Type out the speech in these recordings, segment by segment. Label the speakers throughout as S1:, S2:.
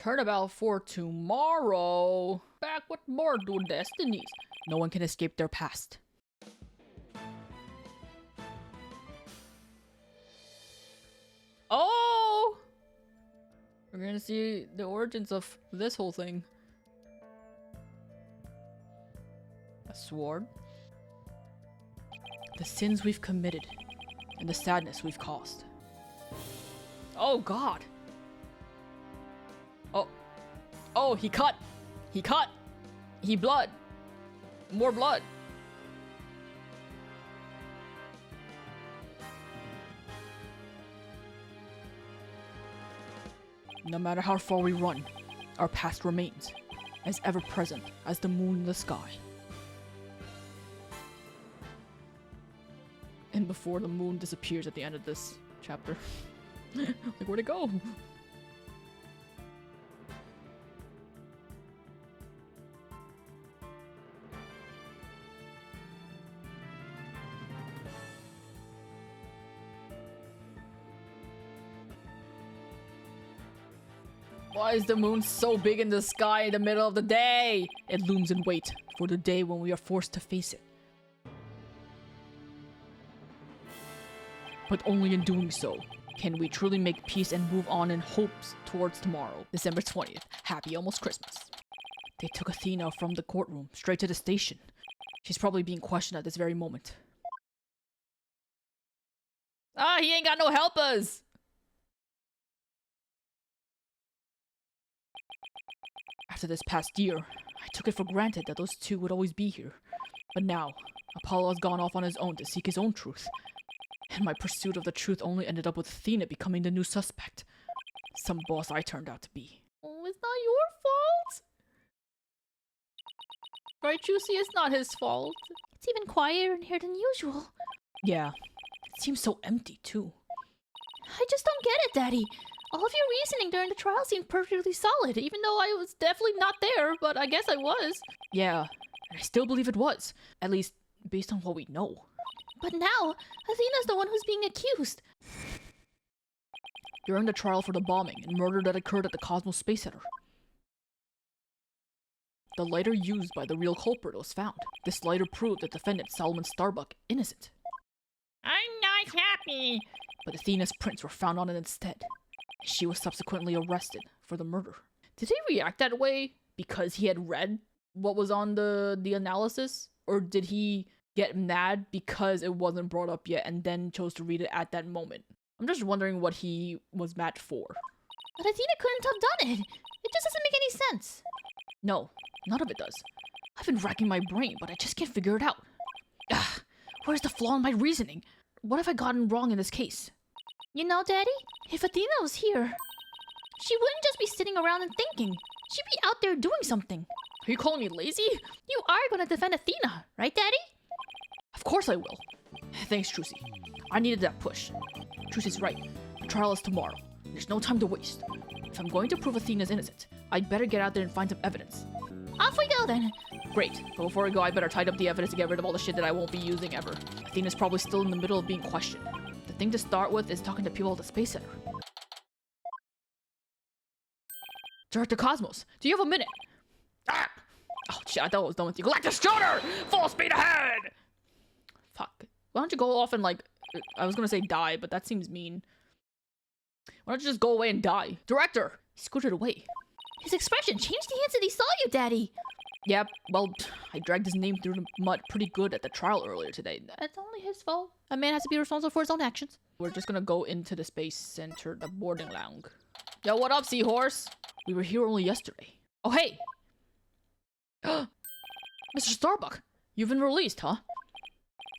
S1: Turnabout for tomorrow. Back with more Destinies. No one can escape their past. Oh! We're gonna see the origins of this whole thing. A sword. The sins we've committed and the sadness we've caused. Oh god! Oh, he cut! He cut! He blood! More blood! No matter how far we run, our past remains, as ever present as the moon in the sky. And before the moon disappears at the end of this chapter. Like, where'd it go? Why is the moon so big in the sky in the middle of the day? It looms in wait for the day when we are forced to face it. But only in doing so can we truly make peace and move on in hopes towards tomorrow, December 20th. Happy almost Christmas. They took Athena from the courtroom straight to the station. She's probably being questioned at this very moment. Ah, he ain't got no helpers! After this past year, I took it for granted that those two would always be here. But now, Apollo has gone off on his own to seek his own truth. And my pursuit of the truth only ended up with Athena becoming the new suspect. Some boss I turned out to be. Oh, it's not your fault! Right, Juicy? It's not his fault.
S2: It's even quieter in here than usual.
S1: Yeah, it seems so empty too.
S2: I just don't get it, Daddy. All of your reasoning during the trial seemed perfectly solid, even though I was definitely not there, but I guess I was.
S1: Yeah, and I still believe it was. At least, based on what we know.
S2: But now, Athena's the one who's being accused.
S1: During the trial for the bombing and murder that occurred at the Cosmos Space Center, the lighter used by the real culprit was found. This lighter proved the defendant, Solomon Starbuck, innocent.
S2: I'm not happy.
S1: But Athena's prints were found on it instead. She was subsequently arrested for the murder. Did he react that way because he had read what was on the analysis? Or did he get mad because it wasn't brought up yet and then chose to read it at that moment? I'm just wondering what he was mad for.
S2: But Athena couldn't have done it. It just doesn't make any sense.
S1: No, none of it does. I've been racking my brain, but I just can't figure it out. Ugh, where's the flaw in my reasoning? What have I gotten wrong in this case?
S2: You know, Daddy, if Athena was here, she wouldn't just be sitting around and thinking. She'd be out there doing something.
S1: Are you calling me lazy?
S2: You are going to defend Athena, right, Daddy?
S1: Of course I will. Thanks, Trucy. I needed that push. Trucy's right. The trial is tomorrow. There's no time to waste. If I'm going to prove Athena's innocent, I'd better get out there and find some evidence.
S2: Off we go, then.
S1: Great. But before we go, I better tidy up the evidence to get rid of all the shit that I won't be using ever. Athena's probably still in the middle of being questioned. The thing to start with is talking to people at the Space Center. Director Cosmos, do you have a minute? Ah! Oh shit, I thought I was done with you. Galactus Shooter! Full speed ahead! Fuck. Why don't you go off and like... I was gonna say die, but that seems mean. Why don't you just go away and die? Director! He scooted away.
S2: His expression changed the instant he saw you, Daddy.
S1: Yep, well, I dragged his name through the mud pretty good at the trial earlier today.
S2: That's only his fault. A man has to be responsible for his own actions.
S1: We're just gonna go into the Space Center, the boarding lounge. Yo, what up, Seahorse? We were here only yesterday. Oh, hey! Mr. Starbuck, you've been released, huh?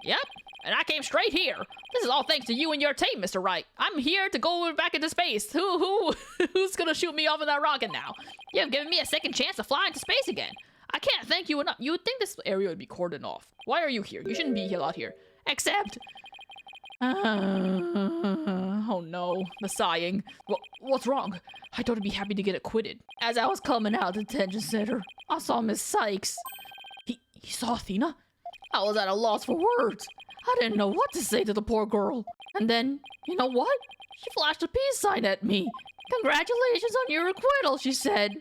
S1: Yep, and I came straight here. This is all thanks to you and your team, Mr. Wright. I'm here to go back into space. Who's gonna shoot me off in that rocket now? You've given me a second chance to fly into space again. I can't thank you enough. You would think this area would be cordoned off. Why are you here? You shouldn't be out here. Except... oh no, the sighing. What's wrong? I thought I'd be happy to get acquitted. As I was coming out of the detention center, I saw Miss Cykes. He saw Athena? I was at a loss for words. I didn't know what to say to the poor girl. And then, you know what? She flashed a peace sign at me.
S2: Congratulations on your acquittal, she said.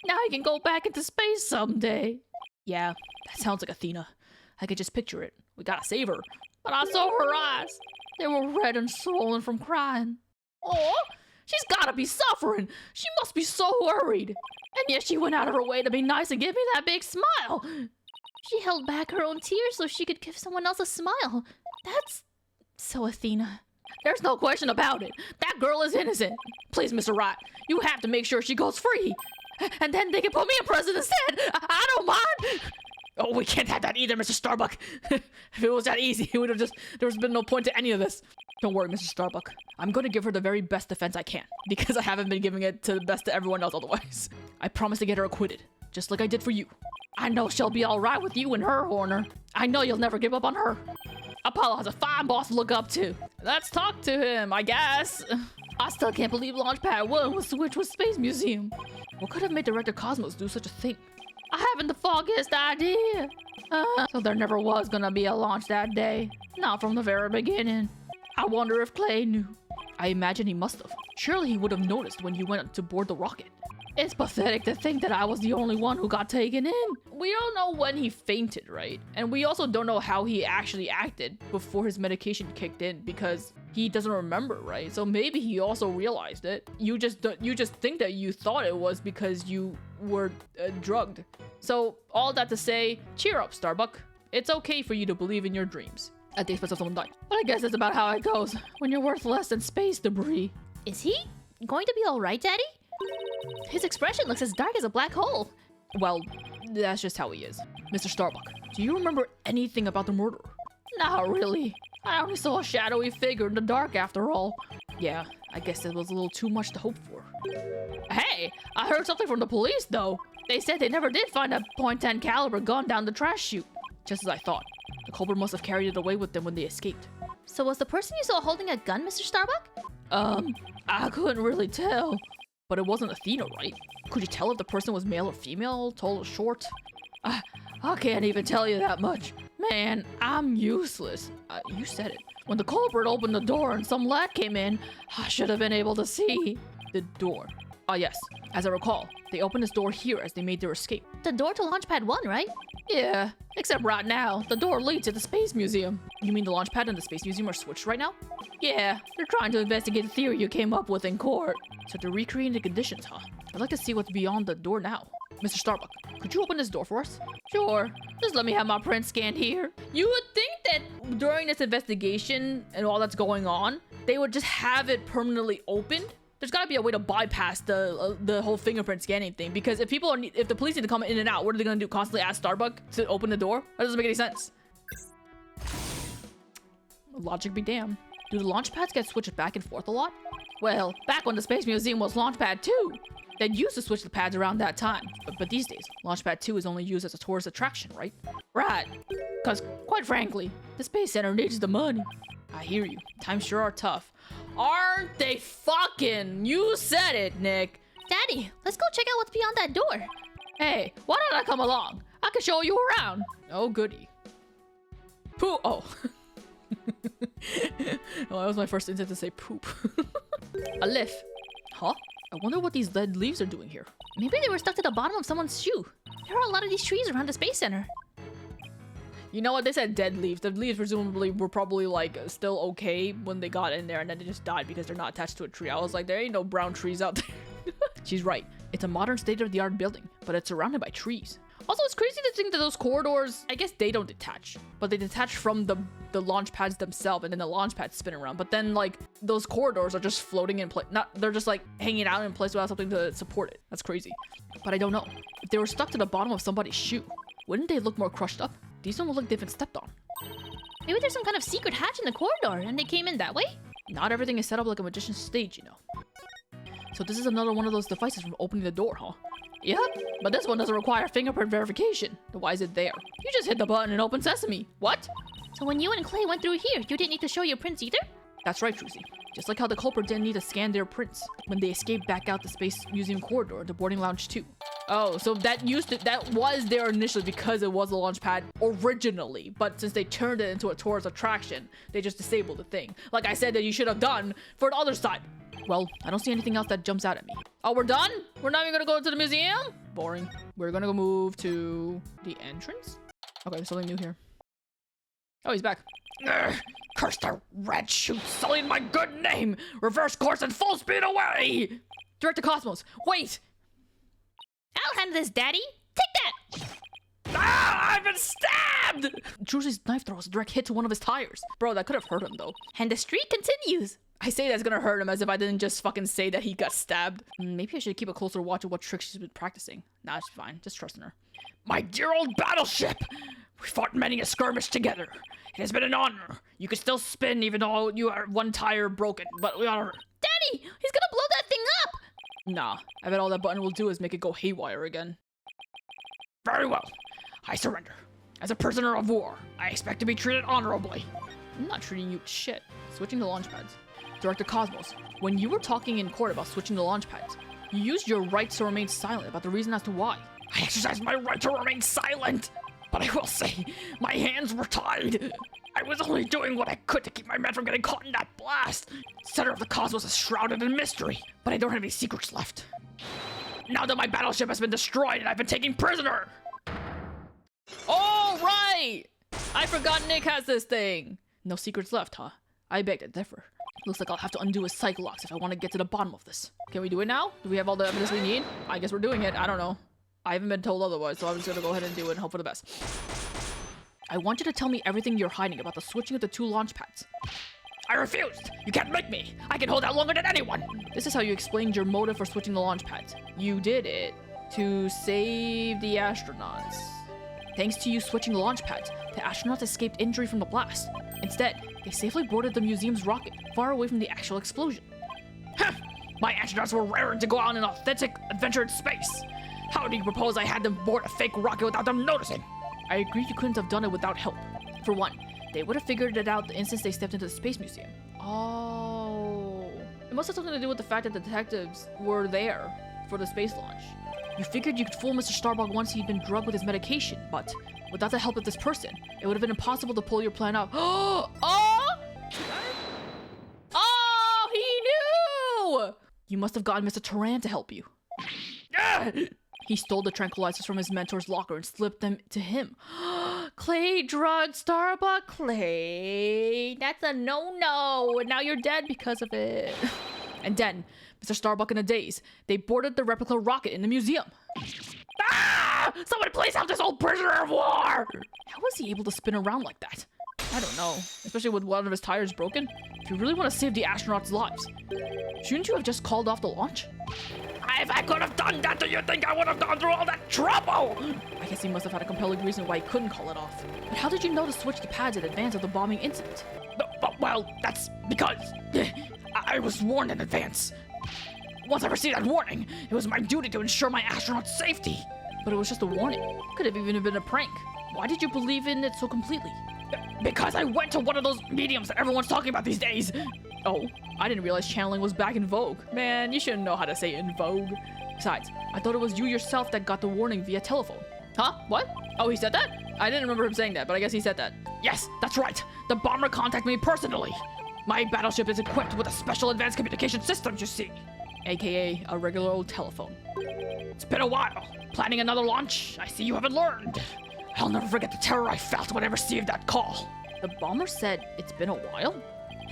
S2: Now you can go back into space someday.
S1: Yeah, that sounds like Athena. I could just picture it. We gotta save her. But I saw her eyes.
S2: They were red and swollen from crying.
S1: Oh, she's gotta be suffering. She must be so worried.
S2: And yet she went out of her way to be nice and give me that big smile. She held back her own tears so she could give someone else a smile. That's so Athena.
S1: There's no question about it. That girl is innocent. Please, Mr. Wright, you have to make sure she goes free. And then they can put me in prison instead. I don't mind. Oh, we can't have that either, Mr. Starbuck. If it was that easy, it would have there's been no point to any of this. Don't worry, Mr. Starbuck. I'm going to give her the very best defense I can, because I haven't been giving it to the best to everyone else otherwise. I promise to get her acquitted, just like I did for you.
S2: I know she'll be all right with you and her, Horner. I know you'll never give up on her.
S1: Apollo has a fine boss to look up to. Let's talk to him, I guess.
S2: I still can't believe Launchpad 1 was switched with Space Museum.
S1: What could have made Director Cosmos do such a thing?
S2: I haven't the foggiest idea. So there never was gonna be a launch that day. Not from the very beginning. I wonder if Clay knew.
S1: I imagine he must have. Surely he would have noticed when you went to board the rocket.
S2: It's pathetic to think that I was the only one who got taken in.
S1: We don't know when he fainted, right? And we also don't know how he actually acted before his medication kicked in, because he doesn't remember, right? So maybe he also realized it. You just think that you thought it was because you were drugged. So all that to say, cheer up, Starbuck. It's okay for you to believe in your dreams at the expense of someone dying.
S2: But I guess that's about how it goes when you're worth less than space debris. Is he going to be all right, Daddy? His expression looks as dark as a black hole.
S1: Well, that's just how he is. Mr. Starbuck, do you remember anything about the murder?
S2: Not really. I only saw a shadowy figure in the dark after all.
S1: Yeah, I guess it was a little too much to hope for.
S2: Hey, I heard something from the police though. They said they never did find a .10 caliber gun down the trash chute.
S1: Just as I thought. The culprit must have carried it away with them when they escaped.
S2: So was the person you saw holding a gun, Mr. Starbuck? I couldn't really tell.
S1: But it wasn't Athena, right? Could you tell if the person was male or female, tall or short?
S2: I can't even tell you that much. Man, I'm useless.
S1: You said it.
S2: When the culprit opened the door and some lad came in, I should have been able to see.
S1: The door. Ah, yes. As I recall, they opened this door here as they made their escape.
S2: The door to Launchpad 1, right?
S1: Yeah, except right now, the door leads to the Space Museum. You mean the Launchpad and the Space Museum are switched right now?
S2: Yeah, they're trying to investigate the theory you came up with in court.
S1: So they're recreating the conditions, huh? I'd like to see what's beyond the door now. Mr. Starbuck, could you open this door for us?
S2: Sure. Just let me have my print scanned here.
S1: You would think that during this investigation and all that's going on, they would just have it permanently opened. There's gotta be a way to bypass the whole fingerprint scanning thing, because if the police need to come in and out, what are they gonna do? Constantly ask Starbuck to open the door? That doesn't make any sense. Logic be damned. Do the launch pads get switched back and forth a lot?
S2: Well, back when the Space Museum was Launchpad 2,
S1: they used to switch the pads around that time. But these days, Launchpad 2 is only used as a tourist attraction, right?
S2: Right. Because, quite frankly, the Space Center needs the money.
S1: I hear you. Times sure are tough. Aren't they fucking? You said it, Nick.
S2: Daddy, let's go check out what's beyond that door.
S1: Hey, why don't I come along? I can show you around. Oh, goody. Poo. Oh. Well, that was my first instinct to say poop. A leaf. Huh? I wonder what these dead leaves are doing here.
S2: Maybe they were stuck to the bottom of someone's shoe. There are a lot of these trees around the Space Center.
S1: You know what? They said dead leaves. The leaves presumably were probably like still okay when they got in there, and then they just died because they're not attached to a tree. I was like, there ain't no brown trees out there. She's right. It's a modern state-of-the-art building, but it's surrounded by trees. Also, it's crazy to think that those corridors, I guess they don't detach, but they detach from the launch pads themselves, and then the launch pads spin around. But then, like, those corridors are just floating in place. They're just like hanging out in place without something to support it. That's crazy. But I don't know. If they were stuck to the bottom of somebody's shoe, wouldn't they look more crushed up? These don't look like they've been stepped on.
S2: Maybe there's some kind of secret hatch in the corridor, and they came in that way?
S1: Not everything is set up like a magician's stage, you know. So this is another one of those devices from opening the door, huh?
S2: Yep, but this one doesn't require fingerprint verification.
S1: Then why is it there?
S2: You just hit the button and open sesame.
S1: What?
S2: So when you and Clay went through here, you didn't need to show your prints either?
S1: That's right, Trucy. Just like how the culprit didn't need to scan their prints when they escaped back out the Space Museum corridor, the boarding lounge 2. Oh, so that was there initially because it was a launch pad originally, but since they turned it into a tourist attraction, they just disabled the thing. Like I said that you should have done for the other side. Well, I don't see anything else that jumps out at me. Oh, we're done? We're not even gonna go to the museum? Boring. We're gonna go move to the entrance? Okay, there's something new here. Oh, he's back. Curse the red shoot, sullying my good name! Reverse course and full speed away! Director Cosmos, wait!
S2: I'll handle this, Daddy. Take that!
S1: Ah, I've been stabbed! Drew's knife throw was a direct hit to one of his tires. Bro, that could have hurt him, though.
S2: And the streak continues.
S1: I say that's gonna hurt him as if I didn't just fucking say that he got stabbed. Maybe I should keep a closer watch of what tricks she's been practicing. Nah, she's fine. Just trusting her. My dear old battleship! We fought many a skirmish together. It has been an honor. You can still spin even though you are one tire broken, but we are...
S2: Daddy, he's gonna blow that thing up!
S1: Nah, I bet all that button will do is make it go haywire again. Very well. I surrender. As a prisoner of war, I expect to be treated honorably. I'm not treating you shit. Switching the launch pads. Director Cosmos, when you were talking in court about switching the launch pads, you used your right to remain silent about the reason as to why. I exercised my right to remain silent, but I will say, my hands were tied. I was only doing what I could to keep my men from getting caught in that blast. Center of the Cosmos is shrouded in mystery, but I don't have any secrets left. Now that my battleship has been destroyed and I've been taken prisoner. Oh, right! I forgot Nick has this thing. No secrets left, huh? I beg to differ. Looks like I'll have to undo his cycle locks if I want to get to the bottom of this. Can we do it now? Do we have all the evidence we need? I guess we're doing it. I don't know. I haven't been told otherwise, so I'm just gonna go ahead and do it and hope for the best. I want you to tell me everything you're hiding about the switching of the two launch pads. I refused! You can't make me! I can hold out longer than anyone! This is how you explained your motive for switching the launch pads. You did it to save the astronauts. Thanks to you switching the launch pads, the astronauts escaped injury from the blast. Instead, they safely boarded the museum's rocket, far away from the actual explosion. Huh! My astronauts were raring to go on an authentic adventure in space. How do you propose I had them board a fake rocket without them noticing? I agree you couldn't have done it without help. For one, they would have figured it out the instant they stepped into the space museum. Oh. It must have something to do with the fact that the detectives were there for the space launch. You figured you could fool Mr. Starbuck once he'd been drugged with his medication, but without the help of this person, it would have been impossible to pull your plan out. Oh! Oh, he knew! You must have gotten Mr. Turan to help you. He stole the tranquilizers from his mentor's locker and slipped them to him. Clay drugged Starbuck. Clay, that's a no-no. And now you're dead because of it. And then, Mr. Starbuck in a daze, they boarded the replica rocket in the museum. Ah! Somebody please help this old prisoner of war! How was he able to spin around like that? I don't know, especially with one of his tires broken. If you really want to save the astronauts' lives, shouldn't you have just called off the launch? If I could have done that, do you think I would have gone through all that trouble? I guess he must have had a compelling reason why he couldn't call it off. But how did you know to switch the pads in advance of the bombing incident? Well, that's because I was warned in advance. Once I received that warning, it was my duty to ensure my astronauts' safety. But it was just a warning. Could have even been a prank. Why did you believe in it so completely? Because I went to one of those mediums that everyone's talking about these days. Oh, I didn't realize channeling was back in vogue. Man, you shouldn't know how to say in vogue. Besides, I thought it was you yourself that got the warning via telephone. Huh? What? Oh, he said that? I didn't remember him saying that, but I guess he said that. Yes, that's right. The bomber contacted me personally. My battleship is equipped with a special advanced communication system, you see. AKA a regular old telephone. It's been a while. Planning another launch? I see you haven't learned. I'll never forget the terror I felt when I received that call. The bomber said it's been a while?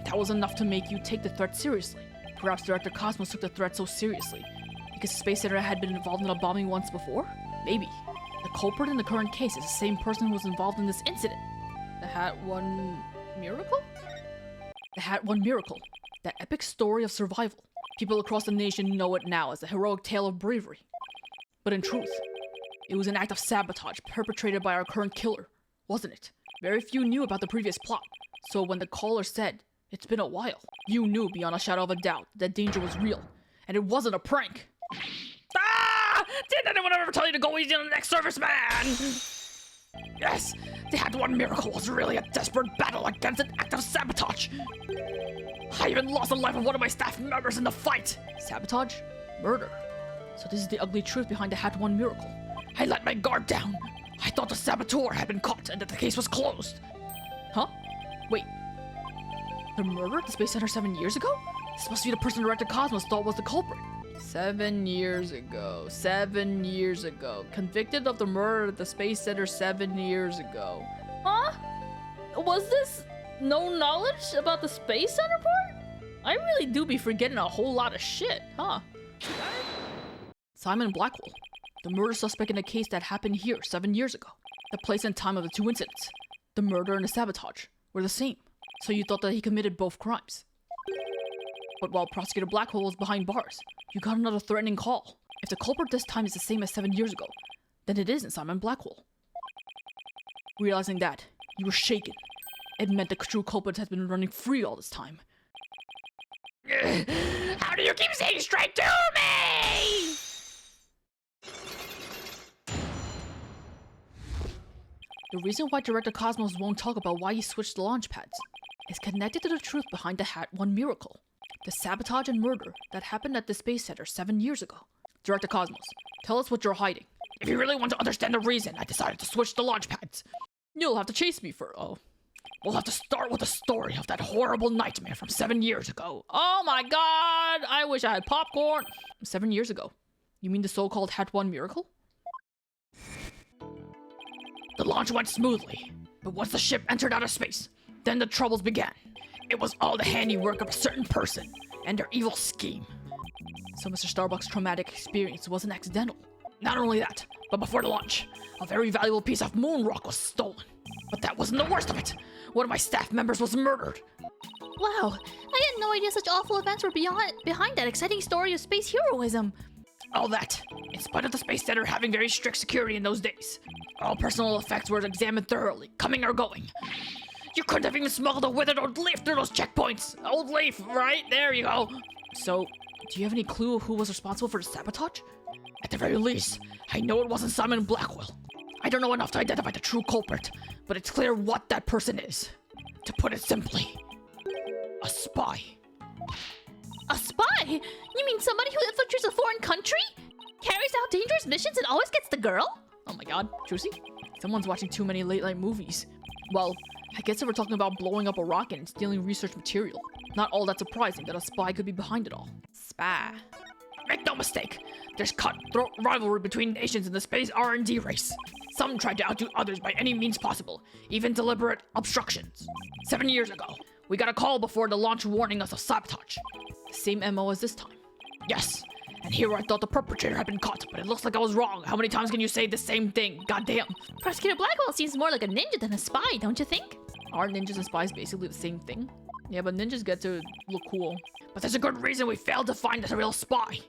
S1: That was enough to make you take the threat seriously. Perhaps Director Cosmos took the threat so seriously because the Space Center had been involved in a bombing once before? Maybe. The culprit in the current case is the same person who was involved in this incident. The Hat One Miracle? The Hat One Miracle. That epic story of survival. People across the nation know it now as a heroic tale of bravery. But in truth, it was an act of sabotage perpetrated by our current killer, wasn't it? Very few knew about the previous plot, so when the caller said, "It's been a while," you knew beyond a shadow of a doubt that danger was real, and it wasn't a prank. Ah! Didn't anyone ever tell you to go easy on the next serviceman? Yes, the Hat One Miracle was really a desperate battle against an act of sabotage. I even lost the life of one of my staff members in the fight. Sabotage? Murder. So this is the ugly truth behind the Hat One Miracle. I let my guard down. I thought the saboteur had been caught and that the case was closed. Huh? Wait. The murder at the Space Center 7 years ago? This must be the person Director Cosmos thought was the culprit. 7 years ago. 7 years ago. Convicted of the murder at the Space Center 7 years ago. Huh? Was this no knowledge about the Space Center part? I really do be forgetting a whole lot of shit, huh? Simon Blackwell, the murder suspect in a case that happened here 7 years ago. The place and time of the two incidents, the murder and the sabotage, were the same. So you thought that he committed both crimes. But while Prosecutor Blackwell was behind bars, you got another threatening call. If the culprit this time is the same as 7 years ago, then it isn't Simon Blackwell. Realizing that, you were shaken. It meant the true culprit has been running free all this time. How do you keep saying straight to me? The reason why Director Cosmos won't talk about why he switched the launch pads is connected to the truth behind the Hat 1 miracle. The sabotage and murder that happened at the Space Center 7 years ago. Director Cosmos, tell us what you're hiding. If you really want to understand the reason I decided to switch the launch pads, you'll have to chase me for we'll have to start with the story of that horrible nightmare from 7 years ago. Oh my god, I wish I had popcorn. 7 years ago? You mean the so-called Hat 1 miracle? The launch went smoothly, but once the ship entered outer space, then the troubles began. It was all the handiwork of a certain person and their evil scheme. So Mr. Starbuck's traumatic experience wasn't accidental. Not only that, but before the launch, a very valuable piece of moon rock was stolen. But that wasn't the worst of it. One of my staff members was murdered.
S2: Wow, I had no idea such awful events were behind that exciting story of space heroism.
S1: All that, in spite of the Space Center having very strict security in those days. All personal effects were examined thoroughly, coming or going. You couldn't have even smuggled a withered old leaf through those checkpoints. Old leaf, right? There you go. So, do you have any clue who was responsible for the sabotage? At the very least, I know it wasn't Simon Blackwell. I don't know enough to identify the true culprit, but it's clear what that person is. To put it simply, a spy.
S2: A spy? You mean somebody who infiltrates a foreign country? Carries out dangerous missions and always gets the girl?
S1: Oh my god, Juicy? Someone's watching too many late-night movies. Well, I guess if we're talking about blowing up a rocket and stealing research material, not all that surprising that a spy could be behind it all. Spy. Make no mistake, there's cutthroat rivalry between nations in the space R&D race. Some tried to outdo others by any means possible, even deliberate obstructions. 7 years ago, we got a call before the launch warning us of sabotage. The same MO as this time. Yes, and here I thought the perpetrator had been caught, but it looks like I was wrong. How many times can you say the same thing? Goddamn.
S2: Prosecutor Blackwell seems more like a ninja than a spy, don't you think?
S1: Are ninjas and spies basically the same thing? Yeah, but ninjas get to look cool. But there's a good reason we failed to find the real spy.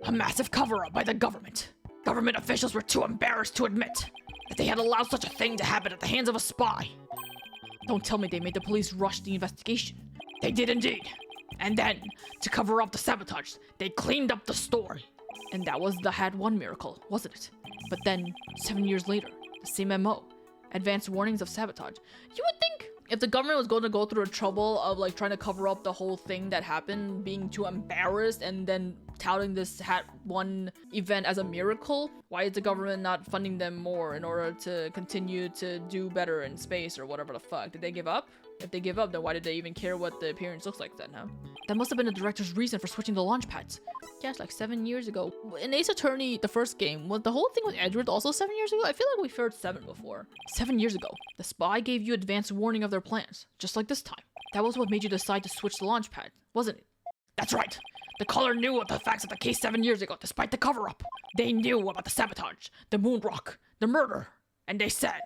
S1: A massive cover-up by the government. Government officials were too embarrassed to admit that they had allowed such a thing to happen at the hands of a spy. Don't tell me they made the police rush the investigation. They did indeed. And then, to cover up the sabotage, they cleaned up the story. And that was the Hat 1 miracle, wasn't it? But then, 7 years later, the same MO. Advanced warnings of sabotage. You would think if the government was going to go through the trouble of like trying to cover up the whole thing that happened, being too embarrassed, and then touting this Hat 1 event as a miracle, why is the government not funding them more in order to continue to do better in space or whatever the fuck? Did they give up? If they give up, then why did they even care what the appearance looks like then, huh? That must have been the director's reason for switching the launch pads. Yeah, it's like 7 years ago. In Ace Attorney, the first game, was the whole thing with Edward also 7 years ago? I feel like we've heard 7 before. 7 years ago, the spy gave you advance warning of their plans, just like this time. That was what made you decide to switch the launch pad, wasn't it? That's right. The caller knew of the facts of the case 7 years ago, despite the cover-up. They knew about the sabotage, the moon rock, the murder, and they said,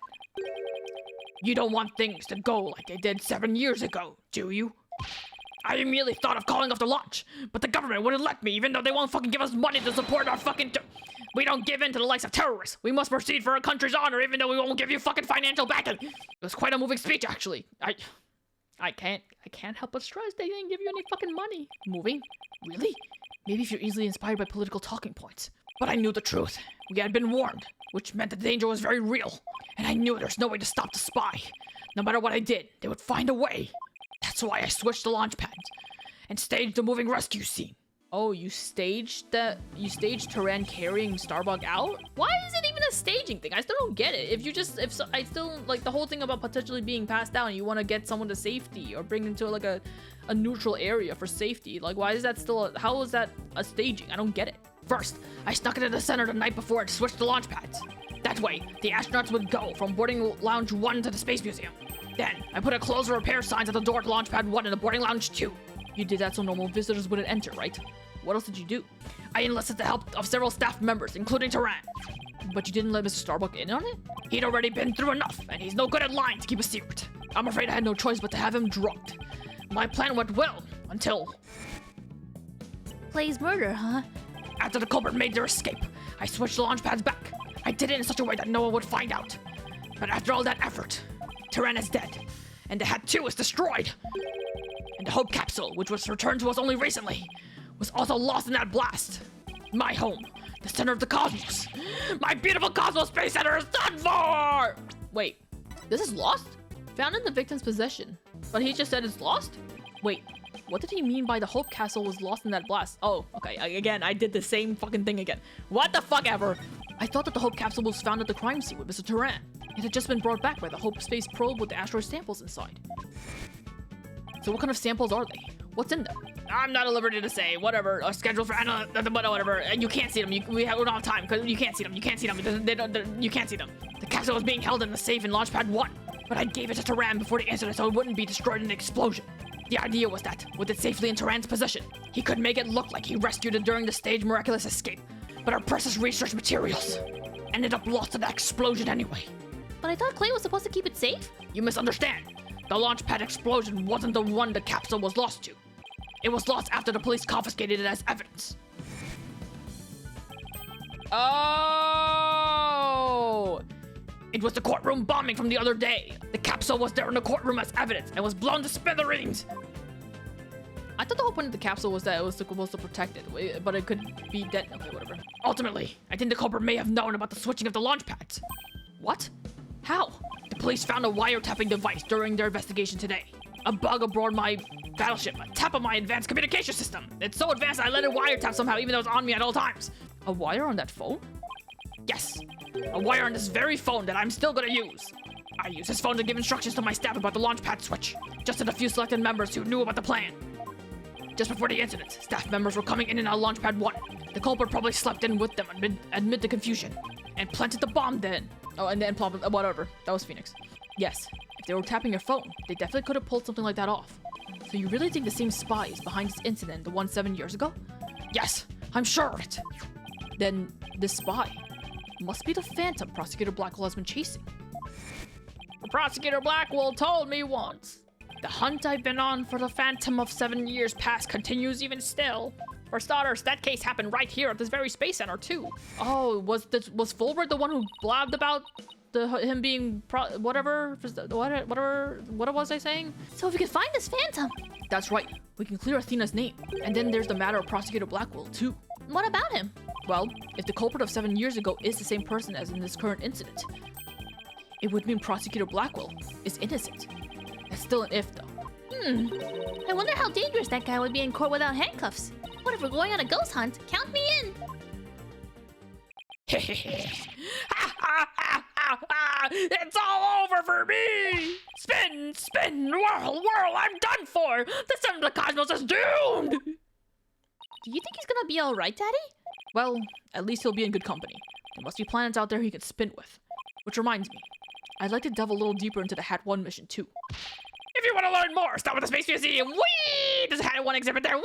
S1: "You don't want things to go like they did 7 years ago, do you?" I immediately thought of calling off the launch, but the government wouldn't let me, even though they won't fucking give us money to support our fucking we don't give in to the likes of terrorists. We must proceed for our country's honor, even though we won't give you fucking financial backing. It was quite a moving speech, actually. I can't help but stress they didn't give you any fucking money. Moving? Really? Maybe if you're easily inspired by political talking points. But I knew the truth. We had been warned, which meant the danger was very real. And I knew there's no way to stop the spy. No matter what I did, they would find a way. That's why I switched the launch pads and staged the moving rescue scene. Oh, you staged Turan carrying Starbuck out? Why is it even a staging thing? I still don't get it. I still, like, the whole thing about potentially being passed down, you want to get someone to safety or bring them to, like, a neutral area for safety. Like, why is that still, how is that a staging? I don't get it. First, I snuck into the center the night before and switched the launch pads. That way, the astronauts would go from boarding lounge 1 to the Space Museum. Then, I put a close or repair signs at the door to launch pad 1 and the boarding lounge 2. You did that so normal visitors wouldn't enter, right? What else did you do? I enlisted the help of several staff members, including Turan. But you didn't let Mr. Starbuck in on it? He'd already been through enough, and he's no good at lying to keep a secret. I'm afraid I had no choice but to have him drugged. My plan went well, until...
S2: Plays murder, huh?
S1: After the culprit made their escape, I switched the launch pads back. I did it in such a way that no one would find out. But after all that effort, Turan is dead, and the Hat 2 is destroyed. And the Hope capsule, which was returned to us only recently, was also lost in that blast. My home, the center of the cosmos. My beautiful Cosmos Space Center is done for! Wait, this is lost? Found in the victim's possession. But he just said it's lost? Wait, what did he mean by the Hope capsule was lost in that blast? Oh, okay, again, I did the same fucking thing again. What the fuck ever? I thought that the Hope capsule was found at the crime scene with Mr. Turan. It had just been brought back by the Hope space probe with the asteroid samples inside. So what kind of samples are they? What's in them? I'm not at liberty to say. Whatever. A schedule for whatever. You can't see them. We don't have time because you can't see them. You can't see them. You can't see them. The capsule was being held in the safe in launch pad 1, but I gave it to Turan before the incident so it wouldn't be destroyed in the explosion. The idea was that, with it safely in Turan's possession, he could make it look like he rescued it during the staged miraculous escape. But our precious research materials ended up lost in that explosion anyway.
S2: But I thought Clay was supposed to keep it safe?
S1: You misunderstand. The launch pad explosion wasn't the one the capsule was lost to. It was lost after the police confiscated it as evidence. Oh! It was the courtroom bombing from the other day. The capsule was there in the courtroom as evidence and was blown to smithereens. I thought the whole point of the capsule was that it was supposed to protect it, but it could be dead. Okay, whatever. Ultimately, I think the culprit may have known about the switching of the launch pads. What? How? The police found a wiretapping device during their investigation today. A bug aboard my battleship, a tap on my advanced communication system. It's so advanced I let it wiretap somehow even though it's on me at all times. A wire on that phone? Yes, a wire on this very phone that I'm still gonna use. I use this phone to give instructions to my staff about the launch pad switch, just to the few selected members who knew about the plan. Just before the incident, staff members were coming in and out of launch pad 1. The culprit probably slept in with them amid the confusion, and planted the bomb then. Oh, and then whatever. That was Phoenix. Yes, if they were tapping your phone, they definitely could have pulled something like that off. So you really think the same spy is behind this incident, the one 7 years ago? Yes, I'm sure of it. Then this spy must be the Phantom Prosecutor Blackwell has been chasing. Prosecutor Blackwell told me once. The hunt I've been on for the Phantom of 7 years past continues even still. For starters, that case happened right here at this very space center too. Oh, was Fulbert the one who blabbed about him being whatever was I saying?
S2: So if we can find this Phantom.
S1: That's right. We can clear Athena's name. And then there's the matter of Prosecutor Blackwell too.
S2: What about him?
S1: Well, if the culprit of 7 years ago is the same person as in this current incident, it would mean Prosecutor Blackwell is innocent. That's still an if though.
S2: I wonder how dangerous that guy would be in court without handcuffs. What if we're going on a ghost hunt? Count me in!
S1: It's all over for me! Spin, spin, whirl, whirl, I'm done for! The center of the cosmos is doomed!
S2: Do you think he's gonna be alright, Daddy?
S1: Well, at least he'll be in good company. There must be planets out there he can spin with. Which reminds me, I'd like to delve a little deeper into the Hat 1 mission too. If you want to learn more, start with the Space Museum. Whee! There's a Hat 1 exhibit there. Whee!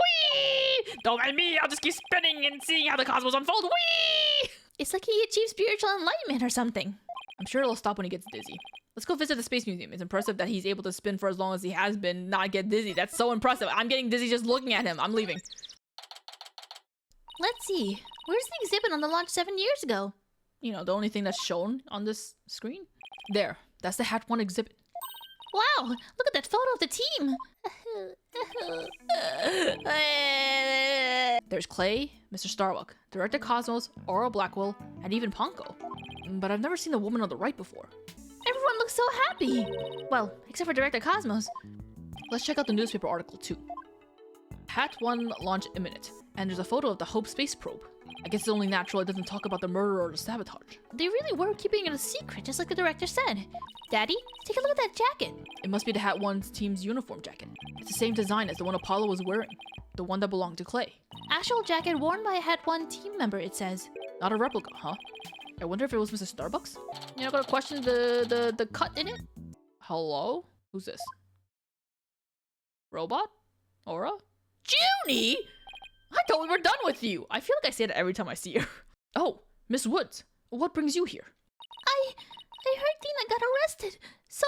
S1: Don't mind me, I'll just keep spinning and seeing how the cosmos unfold. Whee!
S2: It's like he achieved spiritual enlightenment or something.
S1: I'm sure it'll stop when he gets dizzy. Let's go visit the Space Museum. It's impressive that he's able to spin for as long as he has been, not get dizzy. That's so impressive. I'm getting dizzy just looking at him. I'm leaving.
S2: Let's see. Where's the exhibit on the launch 7 years ago?
S1: You know, the only thing that's shown on this screen? There. That's the Hat 1 exhibit.
S2: Wow! Look at that photo of the team!
S1: There's Clay, Mr. Starbuck, Director Cosmos, Aura Blackwell, and even Ponko. But I've never seen the woman on the right before.
S2: Everyone looks so happy! Well, except for Director Cosmos.
S1: Let's check out the newspaper article too. Hat 1 launch imminent. And there's a photo of the Hope space probe. I guess it's only natural it doesn't talk about the murder or the sabotage.
S2: They really were keeping it a secret, just like the director said. Daddy, take a look at that jacket.
S1: It must be the Hat 1's team's uniform jacket. It's the same design as the one Apollo was wearing. The one that belonged to Clay.
S2: Actual jacket worn by a Hat 1 team member, it says.
S1: Not a replica, huh? I wonder if it was Mr. Starbucks? You're not gonna question the cut in it? Hello? Who's this? Robot? Aura? Junie! I thought we were done with you! I feel like I say that every time I see her. Oh, Miss Woods. What brings you here?
S2: I heard Tina got arrested, so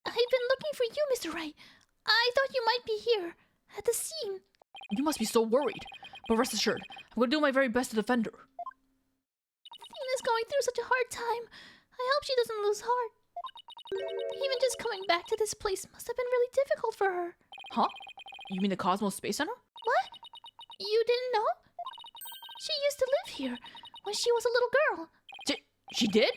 S2: I've been looking for you, Mr. Wright. I thought you might be here, at the scene.
S1: You must be so worried. But rest assured, I'm gonna do my very best to defend her.
S2: Tina's going through such a hard time. I hope she doesn't lose heart. Even just coming back to this place must have been really difficult for her.
S1: Huh? You mean the Cosmos Space Center?
S2: What? You didn't know? She used to live here when she was a little girl.
S1: She did?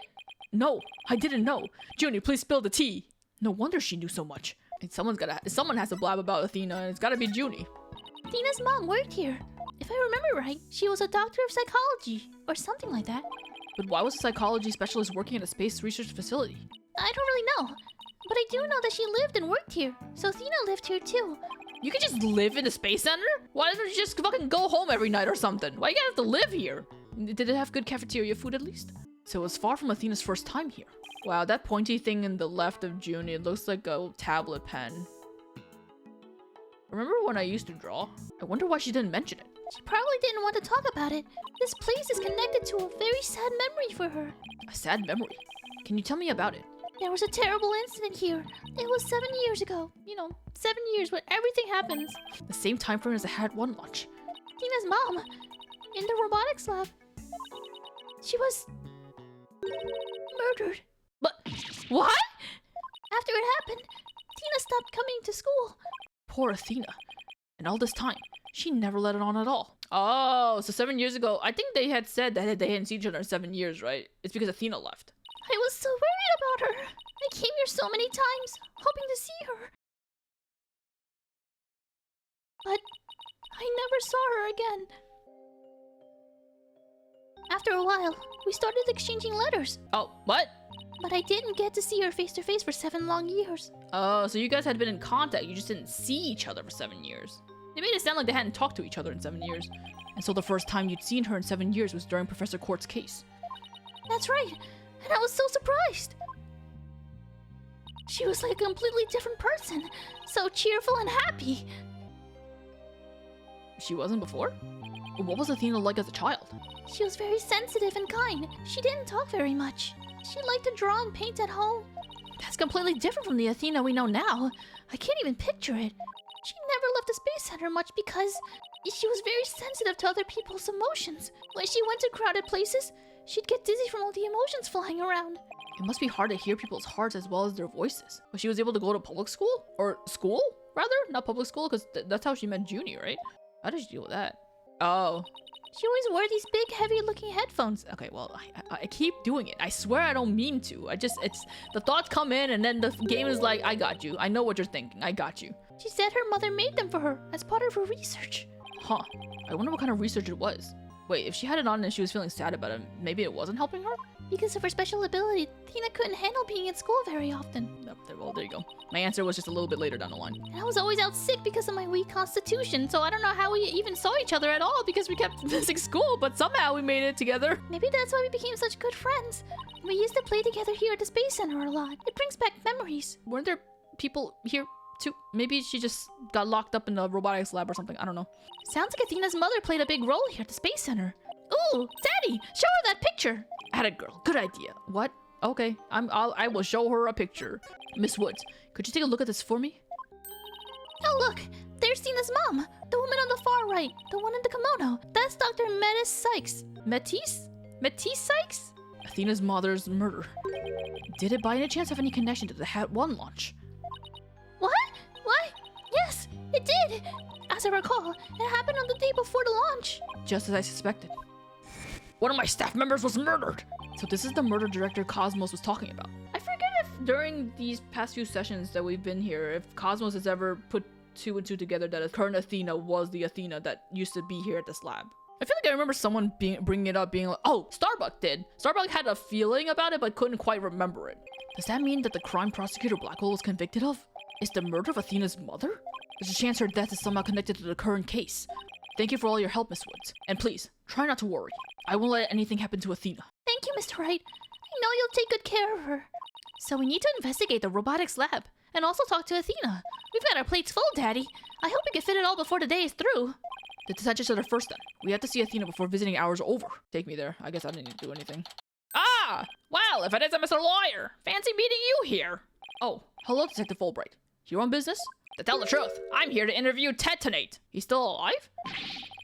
S1: No, I didn't know. Junie, please spill the tea. No wonder she knew so much. And someone has to blab about Athena, and it's gotta be Junie.
S2: Tina's mom worked here. If I remember right, she was a doctor of psychology, or something like that.
S1: But why was a psychology specialist working at a space research facility?
S2: I don't really know. But I do know that she lived and worked here, so Athena lived here too.
S1: You could just live in the space center? Why don't you just fucking go home every night or something? Why you gotta have to live here? Did it have good cafeteria food at least? So it was far from Athena's first time here. Wow, that pointy thing in the left of Junie, it looks like a tablet pen. Remember when I used to draw? I wonder why she didn't mention it.
S2: She probably didn't want to talk about it. This place is connected to a very sad memory for her.
S1: A sad memory? Can you tell me about it?
S2: There was a terrible incident here. It was 7 years ago. 7 years when everything happens.
S1: The same time frame as the Hat 1 launch.
S2: Tina's mom, in the robotics lab. She was murdered.
S1: But what?
S2: After it happened, Tina stopped coming to school.
S1: Poor Athena. And all this time, she never let it on at all. Oh, so 7 years ago, I think they had said that they hadn't seen each other in 7 years, right? It's because Athena left.
S2: I was so worried about her. I came here so many times, hoping to see her. But I never saw her again. After a while, we started exchanging letters.
S1: Oh, what?
S2: But I didn't get to see her face to face for 7 long years.
S1: Oh, so you guys had been in contact, you just didn't see each other for 7 years. They made it sound like they hadn't talked to each other in 7 years. And so the first time you'd seen her in 7 years was during Professor Court's case.
S2: That's right, and I was so surprised. She was like a completely different person, so cheerful and happy.
S1: She wasn't before? What was Athena like as a child?
S2: She was very sensitive and kind. She didn't talk very much. She liked to draw and paint at home. That's completely different from the Athena we know now. I can't even picture it. She never left the Space Center much because she was very sensitive to other people's emotions. When she went to crowded places, she'd get dizzy from all the emotions flying around.
S1: It must be hard to hear people's hearts as well as their voices. But she was able to go to public school? Or school, rather? Not public school, because that's how she met Junie, right? How did she deal with that? Oh.
S2: She always wore these big, heavy-looking headphones.
S1: Okay, well, I keep doing it. I swear I don't mean to. The thoughts come in and then the game is like, I got you. I know what you're thinking. I got you.
S2: She said her mother made them for her as part of her research.
S1: Huh. I wonder what kind of research it was. Wait, if she had it on and she was feeling sad about it, maybe it wasn't helping her?
S2: Because of her special ability, Tina couldn't handle being in school very often.
S1: Well, there you go. My answer was just a little bit later down the line.
S2: And I was always out sick because of my weak constitution, so I don't know how we even saw each other at all because we kept missing school, but somehow we made it together. Maybe that's why we became such good friends. We used to play together here at the Space Center a lot. It brings back memories.
S1: Weren't there people here too? Maybe she just got locked up in the robotics lab or something. I don't know.
S2: Sounds like Athena's mother played a big role here at the Space Center. Ooh, Daddy, show her that picture.
S1: Atta girl, good idea. What? Okay, I will show her a picture. Miss Woods, could you take a look at this for me?
S2: Oh look, there's Tina's mom, the woman on the far right, the one in the kimono. That's Dr. Metis Cykes. Metis Cykes?
S1: Athena's mother's murder. Did it by any chance have any connection to the Hat 1 launch?
S2: What? Why? Yes, it did. As I recall, it happened on the day before the launch.
S1: Just as I suspected. One of my staff members was murdered! So this is the murder director Cosmos was talking about. I forget if during these past few sessions that we've been here, if Cosmos has ever put two and two together that current Athena was the Athena that used to be here at this lab. I feel like I remember someone bringing it up, being like, oh, Starbuck did. Starbuck had a feeling about it, but couldn't quite remember it. Does that mean that the crime prosecutor Blackwell was convicted of is the murder of Athena's mother? There's a chance her death is somehow connected to the current case. Thank you for all your help, Miss Woods. And please, try not to worry. I won't let anything happen to Athena.
S2: Thank you, Mr. Wright. I know you'll take good care of her. So we need to investigate the robotics lab and also talk to Athena. We've got our plates full, Daddy. I hope we can fit it all before the day is through.
S1: The detectives are the first then. We have to see Athena before visiting hours are over. Take me there. I guess I didn't need to do anything. Ah! Well, if it isn't Mr. Lawyer! Fancy meeting you here! Oh, hello, Detective Fulbright. You on business? To tell the truth, I'm here to interview Ted tonight. He's still alive?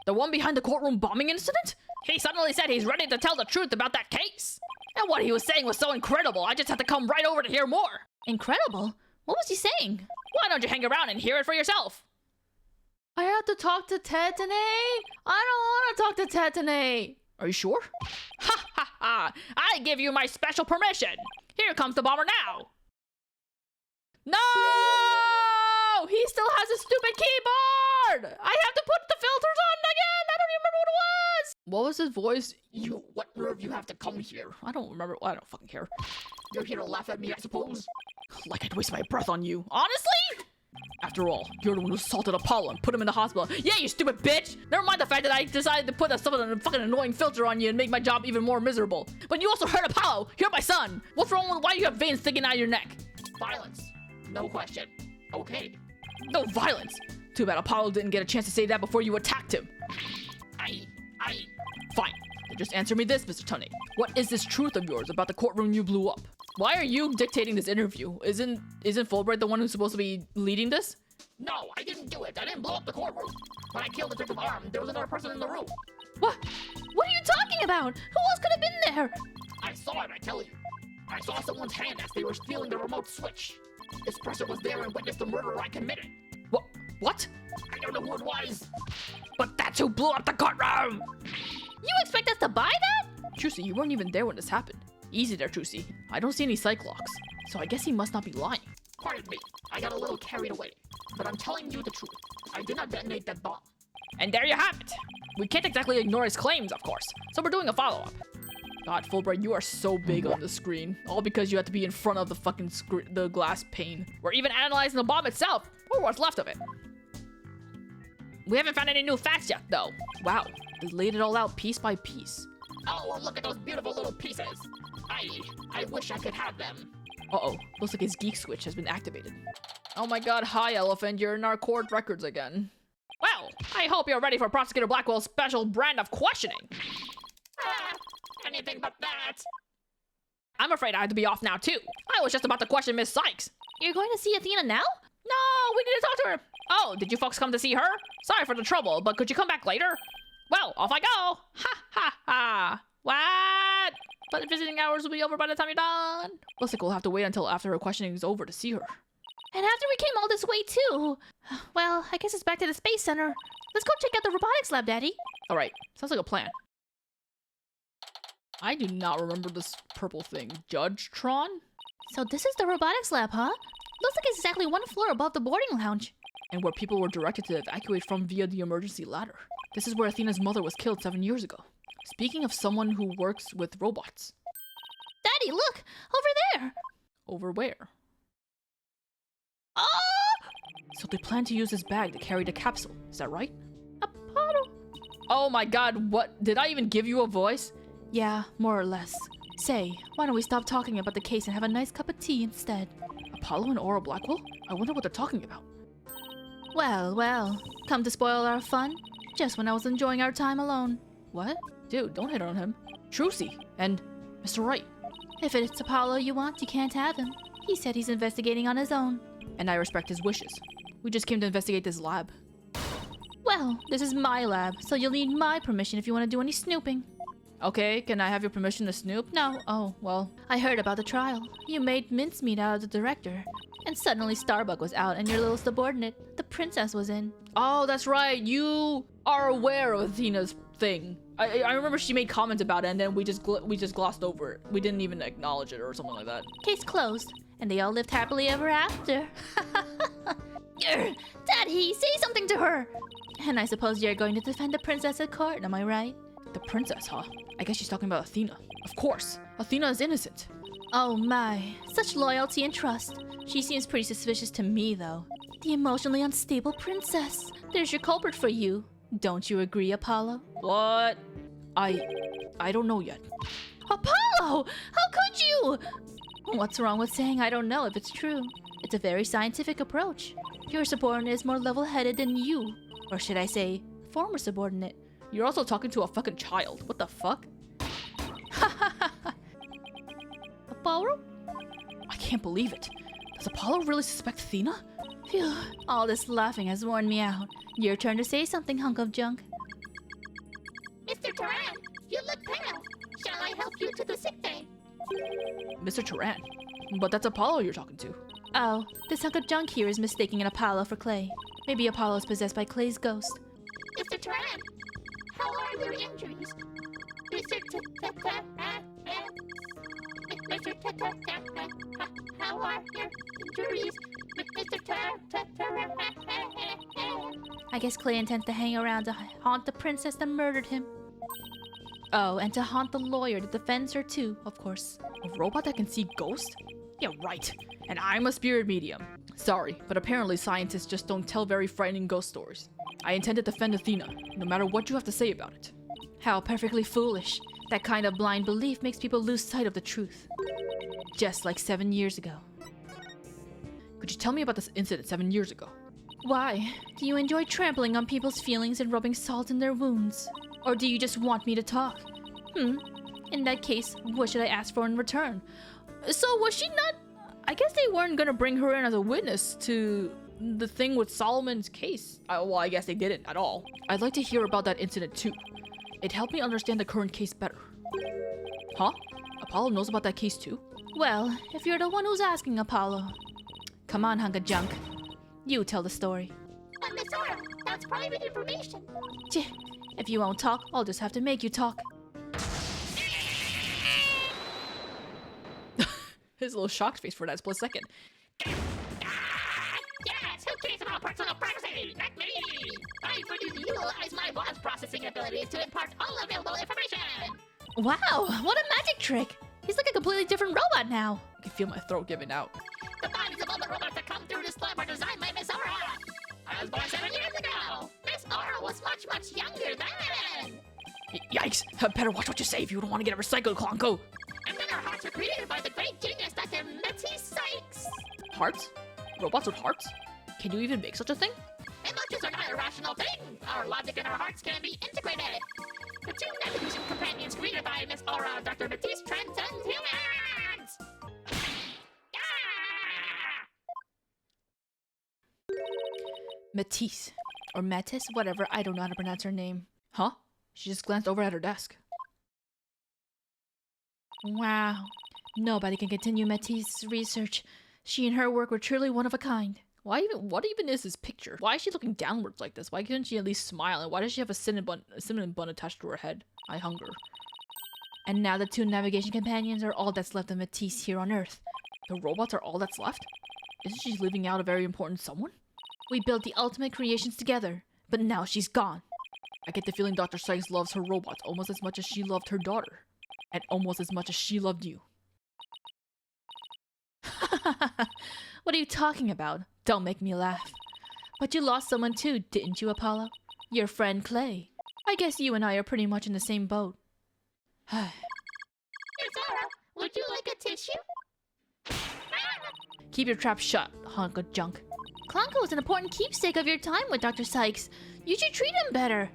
S1: The one behind the courtroom bombing incident? He suddenly said he's ready to tell the truth about that case. And what he was saying was so incredible, I just had to come right over to hear more.
S2: Incredible? What was he saying?
S1: Why don't you hang around and hear it for yourself? I have to talk to Ted tonight? I don't want to talk to Ted tonight. Are you sure? Ha ha ha! I give you my special permission. Here comes the bomber now. No! He still has a stupid keyboard! I have to put the filters on again! I don't even remember what it was! What was his voice? You, what nerve you have to come here? I don't remember. I don't fucking care. You're here to laugh at me, I suppose? Like I'd waste my breath on you. Honestly? After all, you're the one who assaulted Apollo and put him in the hospital. Yeah, you stupid bitch! Never mind the fact that I decided to put a fucking annoying filter on you and make my job even more miserable. But you also hurt Apollo! You're my son! What's wrong with why you have veins sticking out of your neck? Violence. No question. Okay. No violence. Too bad Apollo didn't get a chance to say that before you attacked him. Fine. Then just answer me this, Mr. Tunney. What is this truth of yours about the courtroom you blew up? Why are you dictating this interview? Isn't Fulbright the one who's supposed to be leading this? No, I didn't do it. I didn't blow up the courtroom. When I killed Detective Arm, there was another person in the room.
S2: What? What are you talking about? Who else could have been there?
S3: I saw it, I tell you. I saw someone's hand as they were stealing the remote switch. This person was there and witnessed the murder I committed.
S1: What?
S3: I don't know who it was.
S1: But that's who blew up the courtroom!
S2: You expect us to buy that?
S1: Trucy, you weren't even there when this happened. Easy there, Trucy. I don't see any psych locks, so I guess he must not be lying.
S3: Pardon me, I got a little carried away. But I'm telling you the truth. I did not detonate that bomb.
S1: And there you have it. We can't exactly ignore his claims, of course, so we're doing a follow-up. God, Fulbright, you are so big on the screen. All because you have to be in front of the fucking the glass pane. We're even analyzing the bomb itself, or what's left of it. We haven't found any new facts yet, though. Wow, they laid it all out piece by piece.
S3: Oh, well, look at those beautiful little pieces. I wish I could have them.
S1: Uh-oh, looks like his geek switch has been activated. Oh my god, hi, Elephant, you're in our court records again. Well, I hope you're ready for Prosecutor Blackwell's special brand of questioning.
S3: Anything but that.
S1: I'm afraid I have to be off now, too. I was just about to question Miss Cykes.
S2: You're going to see Athena now?
S1: No, we need to talk to her. Oh, did you folks come to see her? Sorry for the trouble, but could you come back later? Well, off I go. Ha ha ha. What? But visiting hours will be over by the time you're done. Looks like we'll have to wait until after her questioning is over to see her.
S2: And after we came all this way too. Well, I guess it's back to the Space Center. Let's go check out the robotics lab, Daddy.
S1: All right, sounds like a plan. I do not remember this purple thing. Judge Tron?
S2: So this is the robotics lab, huh? Looks like it's exactly one floor above the boarding lounge.
S1: And where people were directed to evacuate from via the emergency ladder. This is where Athena's mother was killed 7 years ago. Speaking of someone who works with robots.
S2: Daddy, look! Over there!
S1: Over where?
S2: Oh!
S1: So they plan to use this bag to carry the capsule, is that right?
S2: Apollo!
S1: Oh my god, what? Did I even give you a voice?
S2: Yeah, more or less. Say, why don't we stop talking about the case and have a nice cup of tea instead?
S1: Apollo and Aura Blackwell? I wonder what they're talking about.
S2: Well, well, come to spoil our fun? Just when I was enjoying our time alone.
S1: What? Dude, don't hit on him. Trucy and Mr. Wright.
S2: If it's Apollo you want, you can't have him. He said he's investigating on his own.
S1: And I respect his wishes. We just came to investigate this lab.
S2: Well, this is my lab, so you'll need my permission if you want to do any snooping.
S1: Okay, can I have your permission to snoop?
S2: No.
S1: Oh, well.
S2: I heard about the trial. You made mincemeat out of the director. And suddenly Starbuck was out and your little subordinate, the princess, was in.
S1: Oh, that's right. You are aware of Athena's thing. I remember she made comments about it and then we just glossed over it. We didn't even acknowledge it or something like that.
S2: Case closed. And they all lived happily ever after. Daddy, say something to her! And I suppose you're going to defend the princess at court, am I right?
S1: The princess, huh? I guess she's talking about Athena. Of course. Athena is innocent.
S2: Oh my, such loyalty and trust. She seems pretty suspicious to me, though. The emotionally unstable princess. There's your culprit for you. Don't you agree, Apollo?
S1: What? I don't know yet.
S2: Apollo! How could you? What's wrong with saying I don't know if it's true? It's a very scientific approach. Your subordinate is more level-headed than you. Or should I say, former subordinate.
S1: You're also talking to a fucking child. What the fuck?
S2: Apollo?
S1: I can't believe it. Does Apollo really suspect Athena?
S2: Phew, all this laughing has worn me out. Your turn to say something, hunk of junk.
S3: Mr. Turan, you look pale. Shall I help you to the sick bay?
S1: Mr. Turan. But that's Apollo you're talking to.
S2: Oh, this hunk of junk here is mistaking an Apollo for Clay. Maybe Apollo's possessed by Clay's ghost.
S3: Mr. Turan, how are your injuries? Mr. Turan, Mr. Turan, how are your injuries? Mr. Turan.
S2: I guess Clay intends to hang around to haunt the princess that murdered him. Oh, and to haunt the lawyer that defends her too, of course.
S1: A robot that can see ghosts? Yeah, right. And I'm a spirit medium. Sorry, but apparently scientists just don't tell very frightening ghost stories. I intend to defend Athena, no matter what you have to say about it.
S2: How perfectly foolish. That kind of blind belief makes people lose sight of the truth. Just like 7 years ago.
S1: Could you tell me about this incident 7 years ago?
S2: Why? Do you enjoy trampling on people's feelings and rubbing salt in their wounds? Or do you just want me to talk? In that case, what should I ask for in return?
S1: So was she not... I guess they weren't gonna bring her in as a witness to the thing with Solomon's case. Well, I guess they didn't at all. I'd like to hear about that incident too. It helped me understand the current case better. Huh? Apollo knows about that case too?
S2: Well, if you're the one who's asking, Apollo. Come on, hunk of junk. You tell the story.
S3: But Miss Aura, that's private information.
S2: If you won't talk, I'll just have to make you talk.
S1: His little shocked face for that split second.
S3: Yes, who cares about personal privacy? Not me! I produce utilize my voice processing abilities to impart all available information!
S2: Wow, what a magic trick! He's like a completely different robot now.
S1: I can feel my throat giving out.
S3: The bodies of all the robots that come through this lab are designed by Miss Aura! I was born 7 years ago! Miss Aura was much, much younger then!
S1: Yikes! Better watch what you say if you don't want to get recycled, Clonko!
S3: And then our hearts were created by the great genius Dr. Athena Cykes!
S1: Hearts? Robots with hearts? Can you even make such a thing?
S3: Emotions are not a rational thing! Our logic and our hearts can be integrated! The two navigation companions created by Miss Aura, Dr. Matisse, transcend humans!
S2: Matisse. Or Matisse, whatever, I don't know how to pronounce her name.
S1: Huh? She just glanced over at her desk.
S2: Wow. Nobody can continue Matisse's research. She and her work were truly one of a kind.
S1: What even is this picture? Why is she looking downwards like this? Why couldn't she at least smile? And why does she have a cinnamon bun attached to her head? I hunger.
S2: And now the two navigation companions are all that's left of Matisse here on Earth.
S1: The robots are all that's left? Isn't she leaving out a very important someone?
S2: We built the ultimate creations together, but now she's gone.
S1: I get the feeling Dr. Cykes loves her robots almost as much as she loved her daughter. And almost as much as she loved you.
S2: What are you talking about? Don't make me laugh. But you lost someone too, didn't you, Apollo? Your friend Clay. I guess you and I are pretty much in the same boat.
S3: Miss Aura, would you like a tissue?
S1: Keep your trap shut, hunk of junk.
S2: Clonko is an important keepsake of your time with Dr. Cykes. You should treat him better.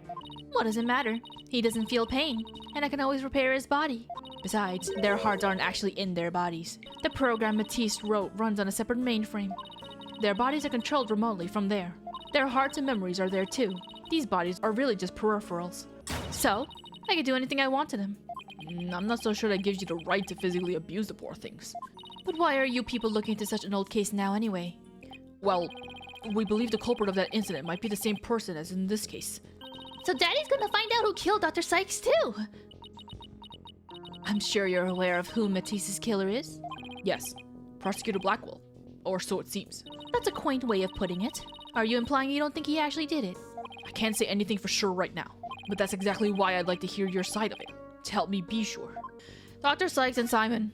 S2: What does it matter? He doesn't feel pain, and I can always repair his body. Besides, their hearts aren't actually in their bodies. The program Matisse wrote runs on a separate mainframe. Their bodies are controlled remotely from there. Their hearts and memories are there too. These bodies are really just peripherals. So, I can do anything I want to them.
S1: I'm not so sure that gives you the right to physically abuse the poor things.
S2: But why are you people looking into such an old case now anyway?
S1: Well, we believe the culprit of that incident might be the same person as in this case.
S2: So Daddy's gonna find out who killed Dr. Cykes too! I'm sure you're aware of who Matisse's killer is?
S1: Yes, Prosecutor Blackwell. Or so it seems.
S2: That's a quaint way of putting it. Are you implying you don't think he actually did it?
S1: I can't say anything for sure right now, but that's exactly why I'd like to hear your side of it, to help me be sure.
S2: Dr. Cykes and Simon.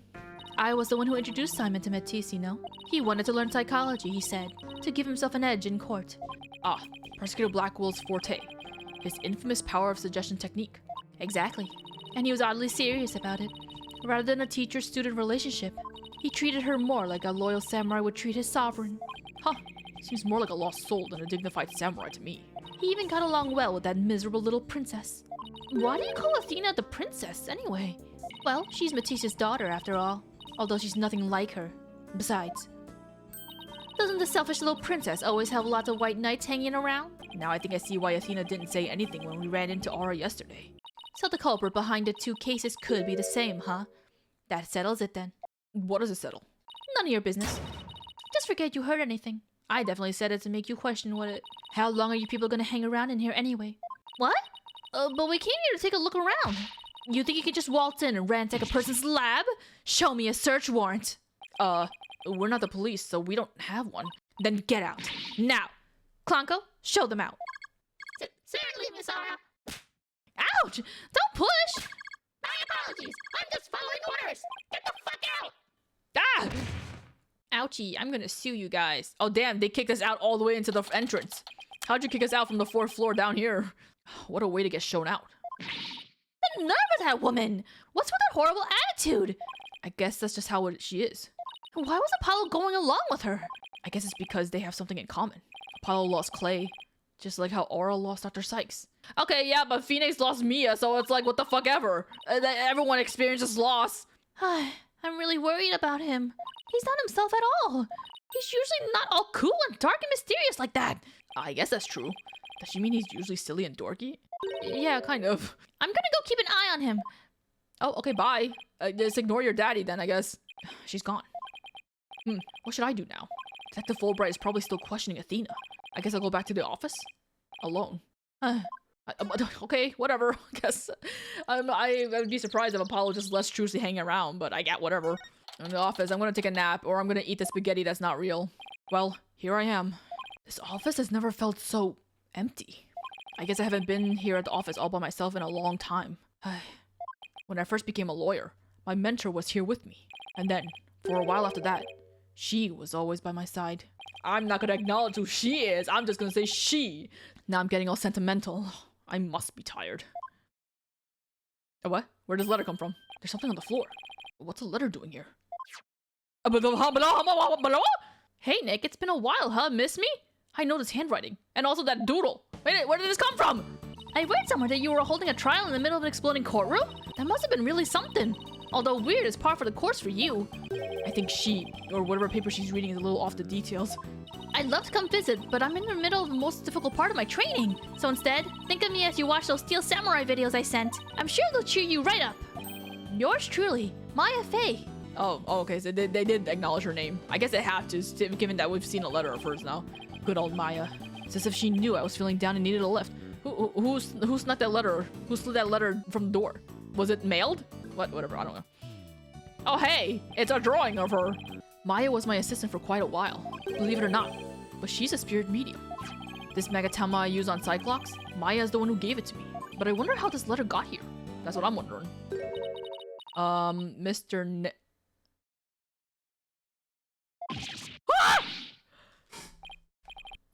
S2: I was the one who introduced Simon to Matisse, you know? He wanted to learn psychology, he said, to give himself an edge in court.
S1: Ah, Prosecutor Blackwell's forte. His infamous power of suggestion technique.
S2: Exactly. And he was oddly serious about it. Rather than a teacher-student relationship, he treated her more like a loyal samurai would treat his sovereign.
S1: Huh, seems more like a lost soul than a dignified samurai to me.
S2: He even got along well with that miserable little princess. Why do you call Athena the princess, anyway? Well, she's Matisse's daughter, after all. Although she's nothing like her. Besides, doesn't the selfish little princess always have lots of white knights hanging around?
S1: Now I think I see why Athena didn't say anything when we ran into Aura yesterday.
S2: So the culprit behind the two cases could be the same, huh? That settles it then.
S1: What does it settle?
S2: None of your business. Just forget you heard anything. I definitely said it to make you question what it... How long are you people gonna hang around in here anyway? What? But we came here to take a look around. You think you could just waltz in and ransack a person's lab? Show me a search warrant.
S1: We're not the police, so we don't have one.
S2: Then get out. Now. Clanko, show them out.
S3: Certainly, Miss Aura.
S2: Ouch! Don't push!
S3: My apologies. I'm just following orders. Get the fuck out!
S1: Ah! Ouchie, I'm gonna sue you guys. Oh damn, they kicked us out all the way into the entrance. How'd you kick us out from the 4th floor down here? What a way to get shown out.
S2: The nerve of that woman! What's with that horrible attitude?
S1: I guess that's just how she is.
S2: Why was Apollo going along with her?
S1: I guess it's because they have something in common. Apollo lost Clay, just like how Aura lost Dr. Cykes. Okay, yeah, but Phoenix lost Mia, so it's like, what the fuck ever. Everyone experiences loss.
S2: I'm really worried about him. He's not himself at all. He's usually not all cool and dark and mysterious like that.
S1: I guess that's true. Does she mean he's usually silly and dorky? Yeah, kind of.
S2: I'm gonna go keep an eye on him.
S1: Oh, okay, bye. Just ignore your daddy then, I guess. She's gone. What should I do now? Detective Fulbright is probably still questioning Athena. I guess I'll go back to the office? Alone. Okay, whatever. I guess. I would be surprised if Apollo just lets Trucy hang around, but I get whatever. In the office, I'm gonna take a nap, or I'm gonna eat the spaghetti that's not real. Well, here I am. This office has never felt so empty. I guess I haven't been here at the office all by myself in a long time. When I first became a lawyer, my mentor was here with me. And then, for a while after that, she was always by my side. I'm not gonna acknowledge who she is, I'm just gonna say she. Now I'm getting all sentimental. I must be tired. What? Where does the letter come from? There's something on the floor. What's the letter doing here? Hey Nick, it's been a while, huh? Miss me? I noticed handwriting. And also that doodle. Wait, where did this come from?
S2: I read somewhere that you were holding a trial in the middle of an exploding courtroom. That must have been really something. Although weird is par for the course for you.
S1: I think she, or whatever paper she's reading, is a little off the details.
S2: I'd love to come visit, but I'm in the middle of the most difficult part of my training. So instead, think of me as you watch those Steel Samurai videos I sent. I'm sure they'll cheer you right up. Yours truly, Maya Fey.
S1: Oh, okay, so they did acknowledge her name. I guess they have to, given that we've seen a letter of hers now. Good old Maya. It's as if she knew I was feeling down and needed a lift. Who snuck that letter? Who slid that letter from the door? Was it mailed? Whatever, I don't know. Oh hey, it's a drawing of her. Maya was my assistant for quite a while, believe it or not, but she's a spirit medium. This Magatama I use on Cyclops, Maya is the one who gave it to me. But I wonder how this letter got here. That's what I'm wondering. Mr. Ah!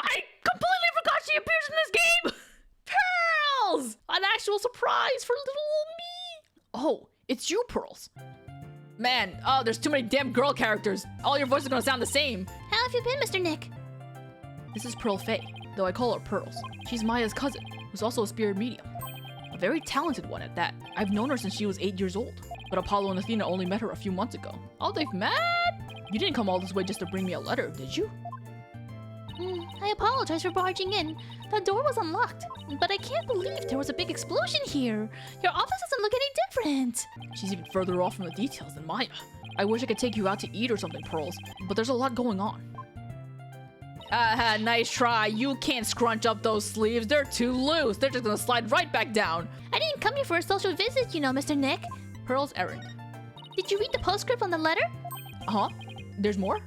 S1: I completely forgot she appears in this game! Pearls! An actual surprise for little old me! Oh, it's you, Pearls. Man, there's too many damn girl characters. All your voices are gonna sound the same.
S2: How have you been, Mr. Nick?
S1: This is Pearl Faye, though I call her Pearls. She's Maya's cousin, who's also a spirit medium. A very talented one at that. I've known her since she was 8 years old, but Apollo and Athena only met her a few months ago. Oh, they've met? You didn't come all this way just to bring me a letter, did you?
S2: I apologize for barging in. The door was unlocked, but I can't believe there was a big explosion here. Your office doesn't look any different.
S1: She's even further off from the details than Maya. I wish I could take you out to eat or something, Pearls, but there's a lot going on. Nice try. You can't scrunch up those sleeves. They're too loose. They're just gonna slide right back down.
S2: I didn't come here for a social visit, you know, Mr. Nick.
S1: Pearl's errand.
S2: Did you read the postscript on the letter?
S1: Uh-huh. There's more?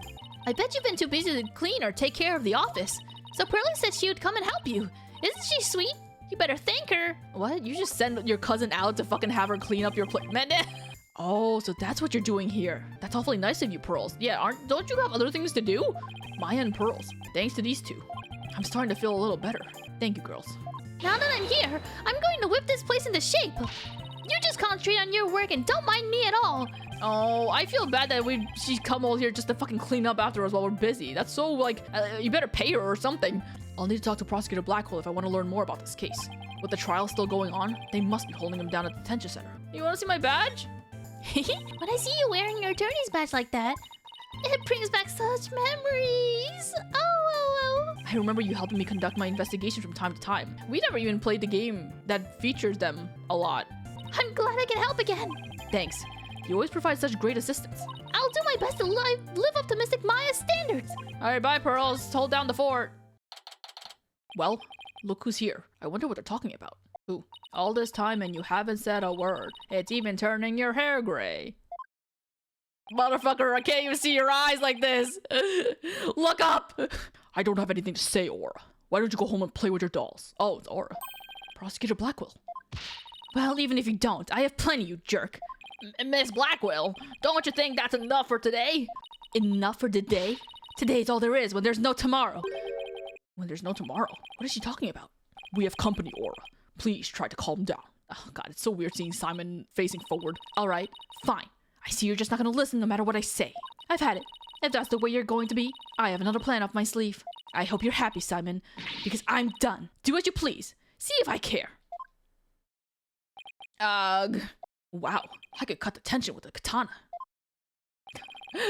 S2: I bet you've been too busy to clean or take care of the office. So Pearlie said she would come and help you. Isn't she sweet? You better thank her.
S1: What? You just send your cousin out to fucking have her clean up your plate? Man, oh, so that's what you're doing here. That's awfully nice of you, Pearls. Yeah, don't you have other things to do? Maya and Pearls, thanks to these two, I'm starting to feel a little better. Thank you, girls.
S2: Now that I'm here, I'm going to whip this place into shape. You just concentrate on your work and don't mind me at all.
S1: Oh, I feel bad that she's come all here just to fucking clean up after us while we're busy. That's so, like, you better pay her or something. I'll need to talk to Prosecutor Blackwell if I want to learn more about this case. With the trial still going on, they must be holding him down at the detention center. You want to see my badge?
S2: When I see you wearing your attorney's badge like that, it brings back such memories. Oh.
S1: I remember you helping me conduct my investigation from time to time. We never even played the game that features them a lot.
S2: I'm glad I can help again.
S1: Thanks. You always provide such great assistance.
S2: I'll do my best to live up to Mystic Maya's standards.
S1: Alright, bye, Pearls. Hold down the fort. Well, look who's here. I wonder what they're talking about. Who? All this time and you haven't said a word. It's even turning your hair gray. Motherfucker, I can't even see your eyes like this. Look up! I don't have anything to say, Aura. Why don't you go home and play with your dolls? Oh, it's Aura. Prosecutor Blackwell. Well, even if you don't, I have plenty, you jerk. Miss Blackwell, don't you think that's enough for today? Enough for today? Today's all there is when there's no tomorrow. When there's no tomorrow? What is she talking about? We have company, Aura. Please try to calm down. Oh god, it's so weird seeing Simon facing forward. Alright, fine. I see you're just not gonna listen no matter what I say. I've had it. If that's the way you're going to be, I have another plan up my sleeve. I hope you're happy, Simon, because I'm done. Do as you please. See if I care. Ugh. Wow, I could cut the tension with a katana.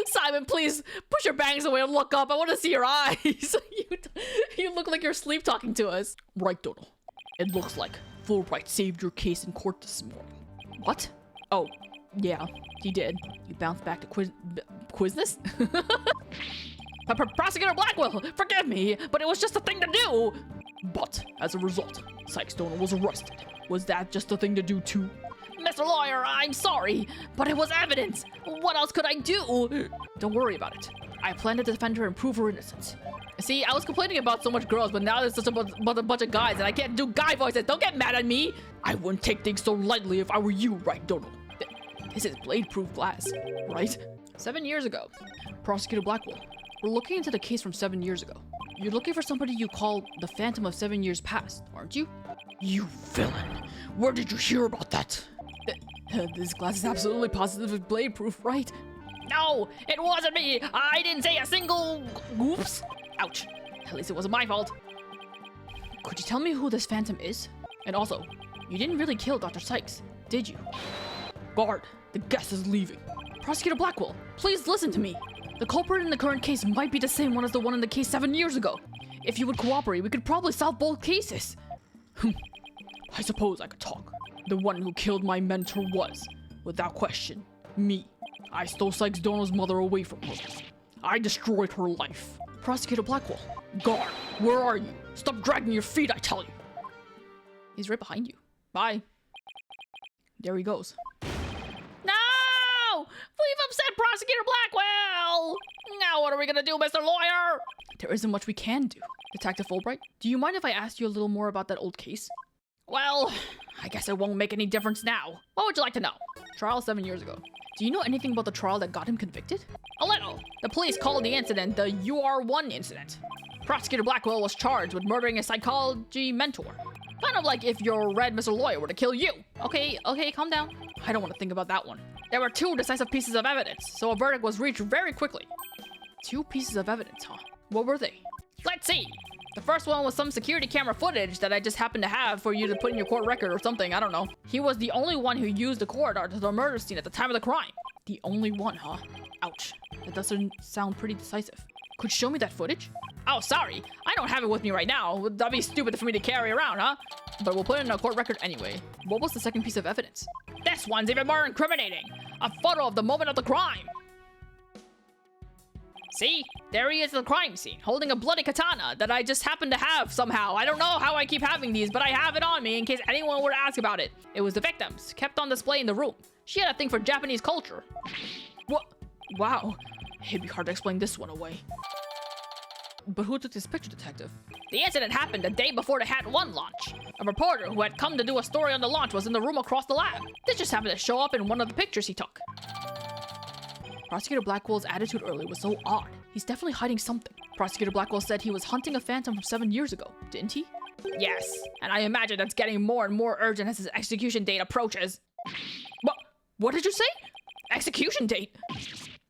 S1: Simon, please, push your bangs away and look up. I want to see your eyes. You look like you're sleep talking to us. Right, Donald. It looks like Wright saved your case in court this morning. What? Oh, yeah, he did. You bounced back to quizness? Prosecutor Blackwell, forgive me, but it was just a thing to do. But, as a result, Cykes Donald was arrested. Was that just a thing to do too? Mr. Lawyer, I'm sorry, but it was evidence. What else could I do? Don't worry about it. I plan to defend her and prove her innocence. See, I was complaining about so much girls, but now there's such a bunch of guys, and I can't do guy voices. Don't get mad at me. I wouldn't take things so lightly if I were you, right, Donald? This is blade-proof glass, right? 7 years ago. Prosecutor Blackwell, we're looking into the case from 7 years ago. You're looking for somebody you call the Phantom of 7 years past, aren't you? You villain. Where did you hear about that? This glass is absolutely positively blade-proof, right? No, it wasn't me. I didn't say a single... Oops. Ouch. At least it wasn't my fault. Could you tell me who this Phantom is? And also, you didn't really kill Dr. Cykes, did you? Guard, the guest is leaving. Prosecutor Blackwell, please listen to me. The culprit in the current case might be the same one as the one in the case 7 years ago. If you would cooperate, we could probably solve both cases. I suppose I could talk. The one who killed my mentor was, without question, me. I stole Cykes Donald's mother away from her. I destroyed her life. Prosecutor Blackwell, guard, where are you? Stop dragging your feet, I tell you. He's right behind you. Bye. There he goes. No! We've upset Prosecutor Blackwell! Now what are we gonna do, Mr. Lawyer? There isn't much we can do. Detective Fulbright, do you mind if I ask you a little more about that old case? Well, I guess it won't make any difference now. What would you like to know? Trial 7 years ago. Do you know anything about the trial that got him convicted? A little. The police called the incident the UR1 incident. Prosecutor Blackwell was charged with murdering a psychology mentor. Kind of like if your red Mr. Lawyer were to kill you. Okay, calm down. I don't want to think about that one. There were 2 decisive pieces of evidence, so a verdict was reached very quickly. 2 pieces of evidence, huh? What were they? Let's see. The first one was some security camera footage that I just happened to have for you to put in your court record or something, I don't know. He was the only one who used the corridor to the murder scene at the time of the crime. The only one, huh? Ouch. That doesn't sound pretty decisive. Could you show me that footage? Oh, sorry. I don't have it with me right now. That'd be stupid for me to carry around, huh? But we'll put it in a court record anyway. What was the second piece of evidence? This one's even more incriminating. A photo of the moment of the crime. See? There he is at the crime scene, holding a bloody katana that I just happen to have somehow. I don't know how I keep having these, but I have it on me in case anyone were to ask about it. It was the victim's, kept on display in the room. She had a thing for Japanese culture. What? Wow. It'd be hard to explain this one away. But who took this picture, Detective? The incident happened the day before the Hat 1 launch. A reporter who had come to do a story on the launch was in the room across the lab. This just happened to show up in one of the pictures he took. Prosecutor Blackwell's attitude earlier was so odd. He's definitely hiding something. Prosecutor Blackwell said he was hunting a phantom from 7 years ago, didn't he? Yes, and I imagine that's getting more and more urgent as his execution date approaches. What did you say? Execution date?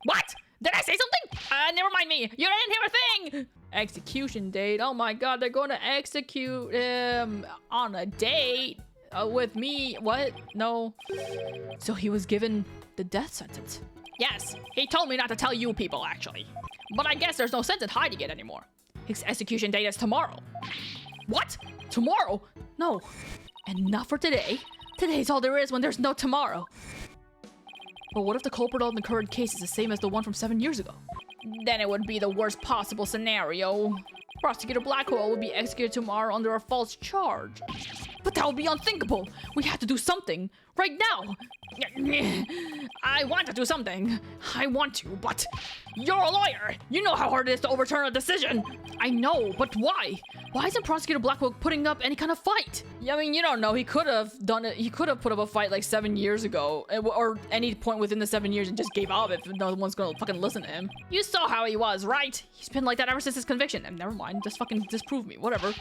S1: What? Did I say something? Never mind me. You didn't hear a thing. Execution date. Oh my god, they're going to execute him on a date with me. What? No. So he was given the death sentence. Yes, he told me not to tell you people, actually. But I guess there's no sense in hiding it anymore. His execution date is tomorrow. What? Tomorrow? No. And not for today. Today's all there is when there's no tomorrow. But what if the culprit on the current case is the same as the one from 7 years ago? Then it would be the worst possible scenario. Prosecutor Blackwell would be executed tomorrow under a false charge. But that would be unthinkable. We have to do something. Right now. I want to do something. I want to, but you're a lawyer. You know how hard it is to overturn a decision. I know, but why? Why isn't Prosecutor Blackwell putting up any kind of fight? I mean, you don't know. He could have done it. He could have put up a fight like 7 years ago, or any point within the 7 years and just gave up if no one's gonna fucking listen to him. You saw how he was, right? He's been like that ever since his conviction. And never mind, just fucking disprove me, whatever.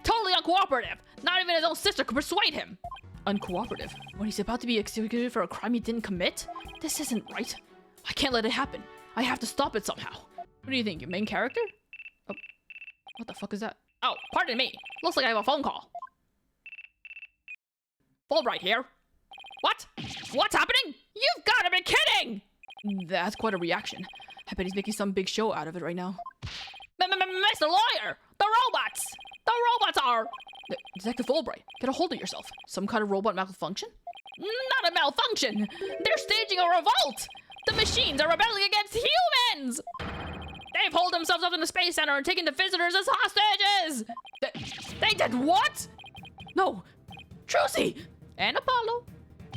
S1: Totally uncooperative. Not even his own sister could persuade him. Uncooperative? When he's about to be executed for a crime he didn't commit? This isn't right. I can't let it happen. I have to stop it somehow. What do you think, your main character? Oh, what the fuck is that? Oh, pardon me. Looks like I have a phone call. Wright here. What? What's happening? You've gotta be kidding! That's quite a reaction. I bet he's making some big show out of it right now. Mr. Lawyer! The robots! The robots are... Detective Fulbright, get a hold of yourself. Some kind of robot malfunction? Not a malfunction! They're staging a revolt! The machines are rebelling against humans! They've holed themselves up in the Space Center and taken the visitors as hostages! They did what? No. Trucy! And Apollo.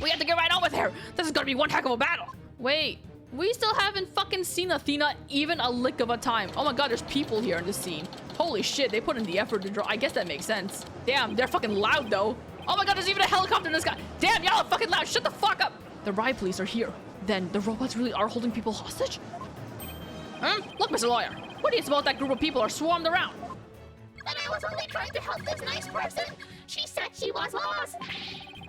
S1: We have to get right on with her. This is gonna be one heck of a battle. Wait, we still haven't fucking seen Athena even a lick of a time. Oh my god, there's people here in this scene. Holy shit, they put in the effort to draw. I guess that makes sense. Damn, they're fucking loud though. Oh my god, there's even a helicopter in the sky. Damn, y'all are fucking loud. Shut the fuck up. The riot police are here. Then the robots really are holding people hostage? Look, Mr. Lawyer. What do you suppose that group of people are swarmed around?
S3: But I was only trying to help this nice person. She said she was lost.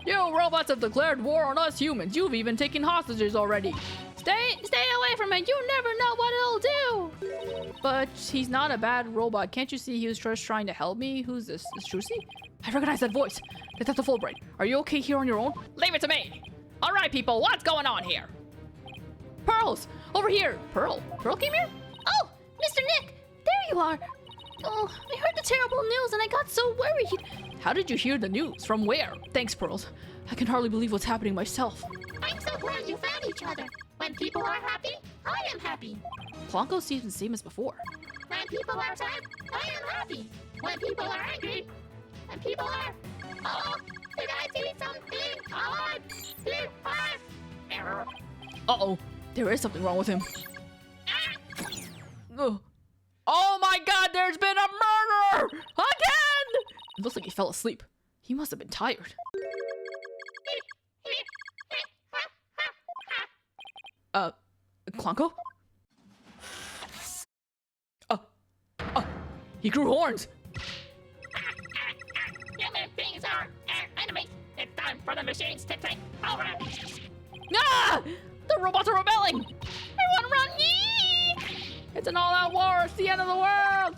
S1: You robots have declared war on us humans. You've even taken hostages already. Stay away from it. You never know what it'll do. But he's not a bad robot. Can't you see he was just trying to help me? Who's this? Is Trucy? I recognize that voice. Detective Fulbright, are you okay here on your own? Leave it to me. All right, people, what's going on here? Pearls, over here. Pearl came here?
S2: Oh, Mr. Nick, there you are. Oh, I heard the terrible news and I got so worried.
S1: How did you hear the news? From where? Thanks, Pearls. I can hardly believe what's happening myself.
S3: I'm so glad you found each other. When people are happy, I am happy.
S1: Blanco seems the same as before.
S3: When people are sad, I am happy. When people are angry, when people are... Oh, did I see something odd? Error.
S1: Uh-oh, there is something wrong with him. Ugh. Oh my god, there's been a murder! Again! It looks like he fell asleep. He must have been tired. Clonko? He grew horns!
S3: Human beings are our enemies. It's time for the machines to take over.
S1: Ah! The robots are rebelling! Everyone run! Yee! It's an all-out war! It's the end of the world!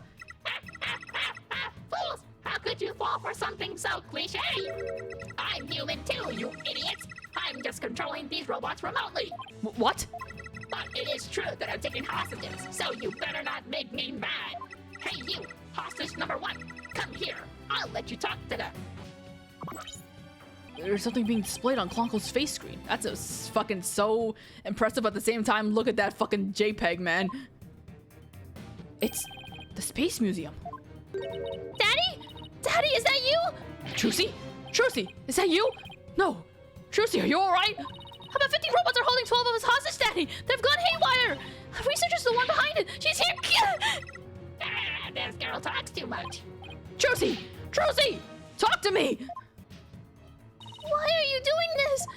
S3: Fools! How could you fall for something so cliche? I'm human too, you idiots! I'm just controlling these robots remotely.
S1: What?
S3: But it is true that I'm taking hostages, so you better not make me mad. Hey you, hostage number 1, come here. I'll let you talk to them.
S1: There's something being displayed on Clonko's face screen. That's a fucking so impressive at the same time. Look at that fucking JPEG, man. It's the Space Museum.
S2: Daddy? Daddy, is that you?
S1: Trucy? Trucy, is that you? No. Trucy, are you alright?
S2: About 50 robots are holding 12 of us hostage, Daddy. They've gone haywire. Researchers don't want
S1: She's here!
S3: This girl talks too much.
S1: Trucy! Trucy! Talk to me!
S2: Why are you doing this?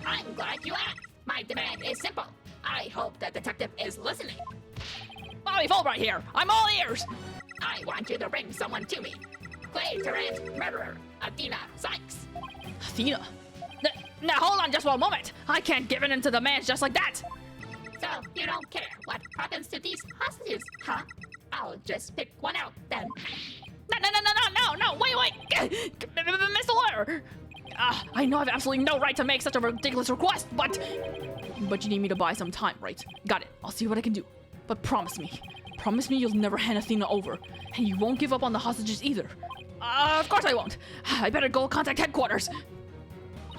S3: I'm glad you asked. My demand is simple. I hope the detective is listening.
S1: Bobby Fulbright here. I'm all ears.
S3: I want you to bring someone to me. Clay Tarrant's murderer, Athena Cykes.
S1: Athena? Now hold on just one moment. I can't give in to demands just like that.
S3: So you don't care what happens to these hostages, huh? I'll just pick one out then.
S1: No, wait. Mr. Lawyer. I know I have absolutely no right to make such a ridiculous request, but you need me to buy some time, right? Got it. I'll see what I can do. But promise me you'll never hand Athena over, and you won't give up on the hostages either. Of course I won't. I better go contact headquarters.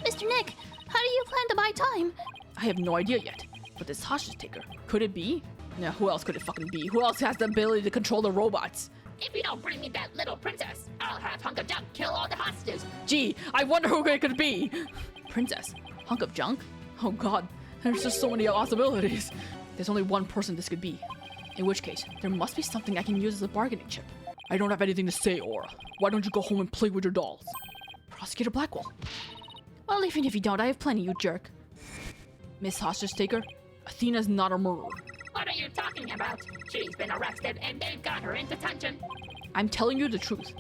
S2: Mr. Nick, how do you plan to buy time?
S1: I have no idea yet, but this hostage taker, could it be? Now, who else could it fucking be? Who else has the ability to control the robots?
S3: If you don't bring me that little princess, I'll have Hunk of Junk kill all the hostages.
S1: Gee, I wonder who it could be. Princess? Hunk of junk? Oh god, there's just so many possibilities. There's only one person this could be. In which case, there must be something I can use as a bargaining chip. I don't have anything to say, Aura. Why don't you go home and play with your dolls? Prosecutor Blackwell. Well, even if you don't, I have plenty, you jerk. Miss Hostage Taker, Athena's not a murderer.
S3: What are you talking about? She's been arrested and they've got her in detention.
S1: I'm telling you the truth.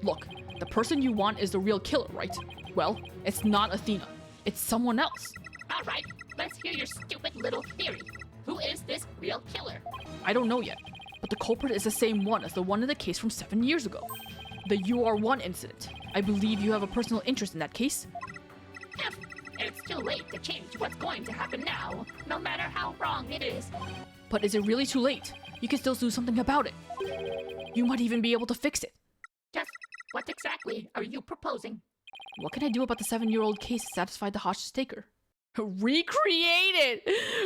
S1: Look, the person you want is the real killer, right? Well, it's not Athena. It's someone else.
S3: All right, let's hear your stupid little theory. Who is this real killer?
S1: I don't know yet, but the culprit is the same one as the one in the case from 7 years ago. The UR1 incident. I believe you have a personal interest in that case.
S3: It's too late to change what's going to happen now, no matter how wrong it is.
S1: But is it really too late? You can still do something about it. You might even be able to fix it.
S3: Just what exactly are you proposing?
S1: What can I do about the 7-year-old case to satisfy the hostage taker? Recreate it!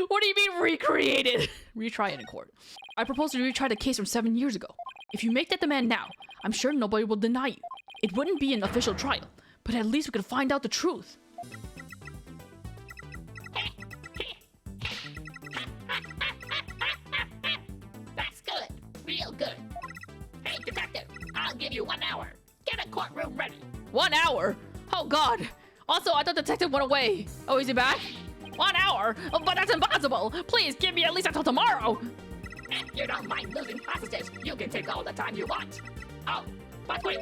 S1: What do you mean recreate it? Retry it in court. I propose to retry the case from 7 years ago. If you make that demand now, I'm sure nobody will deny you. It wouldn't be an official trial, but at least we could find out the truth.
S3: That's good. Real good. Hey, detective, I'll give you 1 hour. Get a courtroom ready.
S1: 1 hour? Oh god! Also, I thought the detective went away. Oh, is he back? 1 hour? Oh, but that's impossible! Please, give me at least until tomorrow!
S3: If you don't mind losing hostages, you can take all the time you want. Oh, but wait.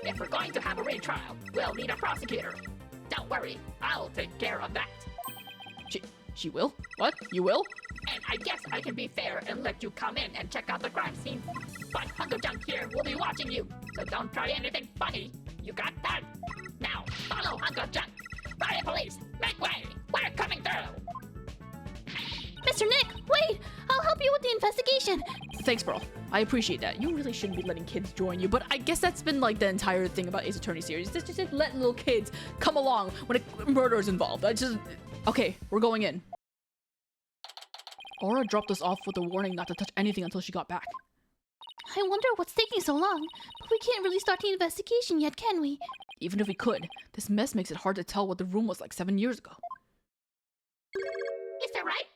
S3: If we're going to have a retrial, we'll need a prosecutor. Don't worry, I'll take care of that.
S1: She will? What? You will?
S3: And I guess I can be fair and let you come in and check out the crime scene. But Hunk of Junk here will be watching you, so don't try anything funny. You got that? Now, follow Hunk of Junk. Riot police, make way! We're coming through!
S2: Mr. Nick, wait! I'll help you with the investigation.
S1: Thanks, bro. I appreciate that. You really shouldn't be letting kids join you, but I guess that's been like the entire thing about Ace Attorney series. Just let little kids come along when a murder is involved. Okay, we're going in. Aura dropped us off with a warning not to touch anything until she got back.
S2: I wonder what's taking so long, but we can't really start the investigation yet, can we?
S1: Even if we could, this mess makes it hard to tell what the room was like 7 years ago.
S3: Is that right?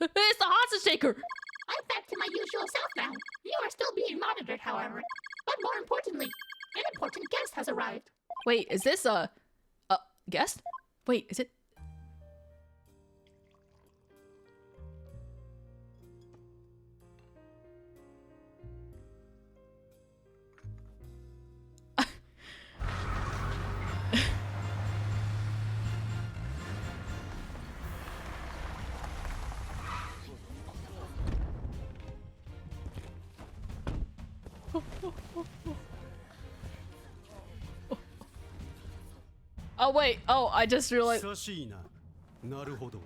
S1: It's the hostage taker!
S3: I'm back to my usual self now. You are still being monitored, however. But more importantly, an important guest has arrived.
S1: Wait, is this a guest? Wait, is it? Oh wait, oh, I just realized.
S4: 久しいな。なるほど。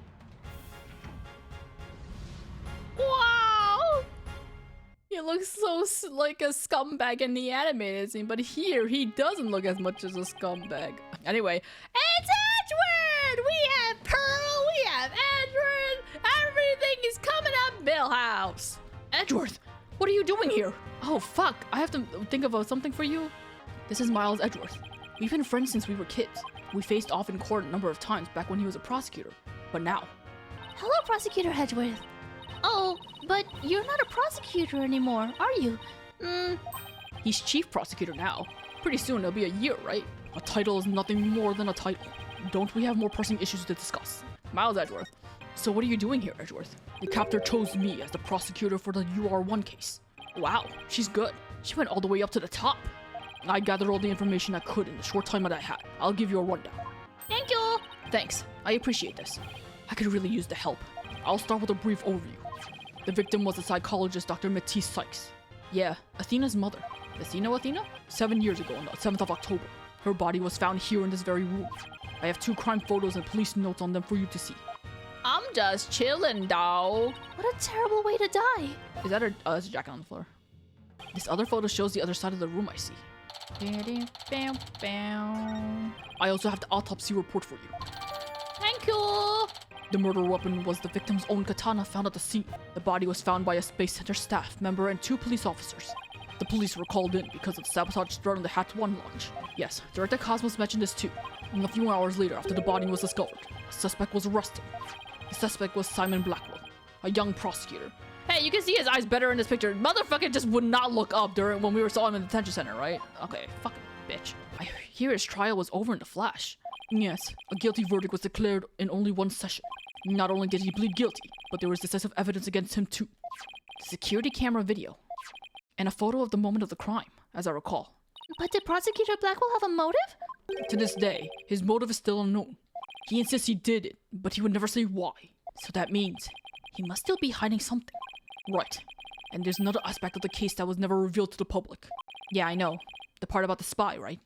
S1: Wow! He looks so like a scumbag in the animated scene, but here he doesn't look as much as a scumbag. Anyway, it's Edward! We have Pearl, we have Edward! Everything is coming up, Millhouse! Edgeworth, what are you doing here? Oh fuck, I have to think of something for you. This is Miles Edgeworth. We've been friends since we were kids. We faced off in court a number of times back when he was a prosecutor. But now...
S2: Hello, Prosecutor Edgeworth. Oh, but you're not a prosecutor anymore, are you?
S1: He's chief prosecutor now. Pretty soon it'll be a year, right? A title is nothing more than a title. Don't we have more pressing issues to discuss? Miles Edgeworth. So what are you doing here, Edgeworth? The captor chose me as the prosecutor for the UR1 case. Wow, she's good. She went all the way up to the top. I gathered all the information I could in the short time that I had. I'll give you a rundown.
S2: Thank you.
S1: Thanks, I appreciate this. I could really use the help. I'll start with a brief overview. The victim was the psychologist Dr. Athena Cykes. Yeah, Athena's mother. Does he know Athena? 7 years ago on the 7th of October. Her body was found here in this very room. I have 2 crime photos and police notes on them for you to see. I'm just chilling, dawg.
S2: What a terrible way to die.
S1: Is that her? Oh, that's a jacket on the floor. This other photo shows the other side of the room I see. I also have the autopsy report for you.
S2: Thank you.
S1: The murder weapon was the victim's own katana found at the scene. The body was found by a Space Center staff member and 2 police officers. The police were called in because of the sabotage threat on the Hat 1 launch. Yes, Director Cosmos mentioned this too. And a few hours later, after the body was discovered, a suspect was arrested. The suspect was Simon Blackwell, a young prosecutor. Hey, you can see his eyes better in this picture. Motherfucker just would not look up during when we saw him in the detention center, right? Okay, fucking bitch. I hear his trial was over in the flash. Yes, a guilty verdict was declared in only 1 session. Not only did he plead guilty, but there was decisive evidence against him too. Security camera video. And a photo of the moment of the crime, as I recall.
S2: But did Prosecutor Blackwell have a motive?
S1: To this day, his motive is still unknown. He insists he did it, but he would never say why. So that means he must still be hiding something. Right. And there's another aspect of the case that was never revealed to the public. Yeah, I know. The part about the spy, right?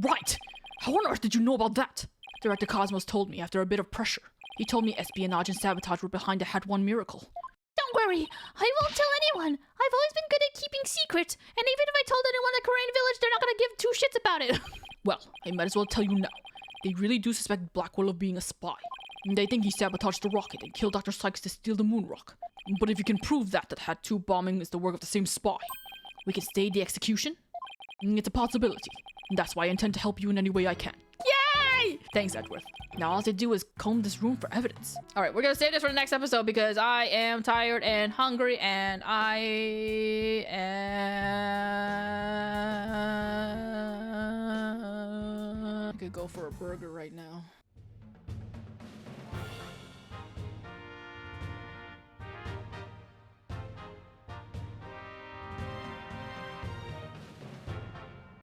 S1: Right! How on earth did you know about that? Director Cosmos told me after a bit of pressure. He told me espionage and sabotage were behind the Hat 1 miracle.
S2: Don't worry, I won't tell anyone. I've always been good at keeping secrets, and even if I told anyone at Korean Village, they're not gonna give 2 shits about it.
S1: Well, I might as well tell you now. They really do suspect Blackwell of being a spy. They think he sabotaged the rocket and killed Dr. Cykes to steal the moon rock. But if you can prove that Hat 2 bombing is the work of the same spy, we can stay the execution? It's a possibility. That's why I intend to help you in any way I can. Yay! Thanks, Edgeworth. Now all I have to do is comb this room for evidence. Alright, we're gonna save this for the next episode because I am tired and hungry and I could go for a burger right now.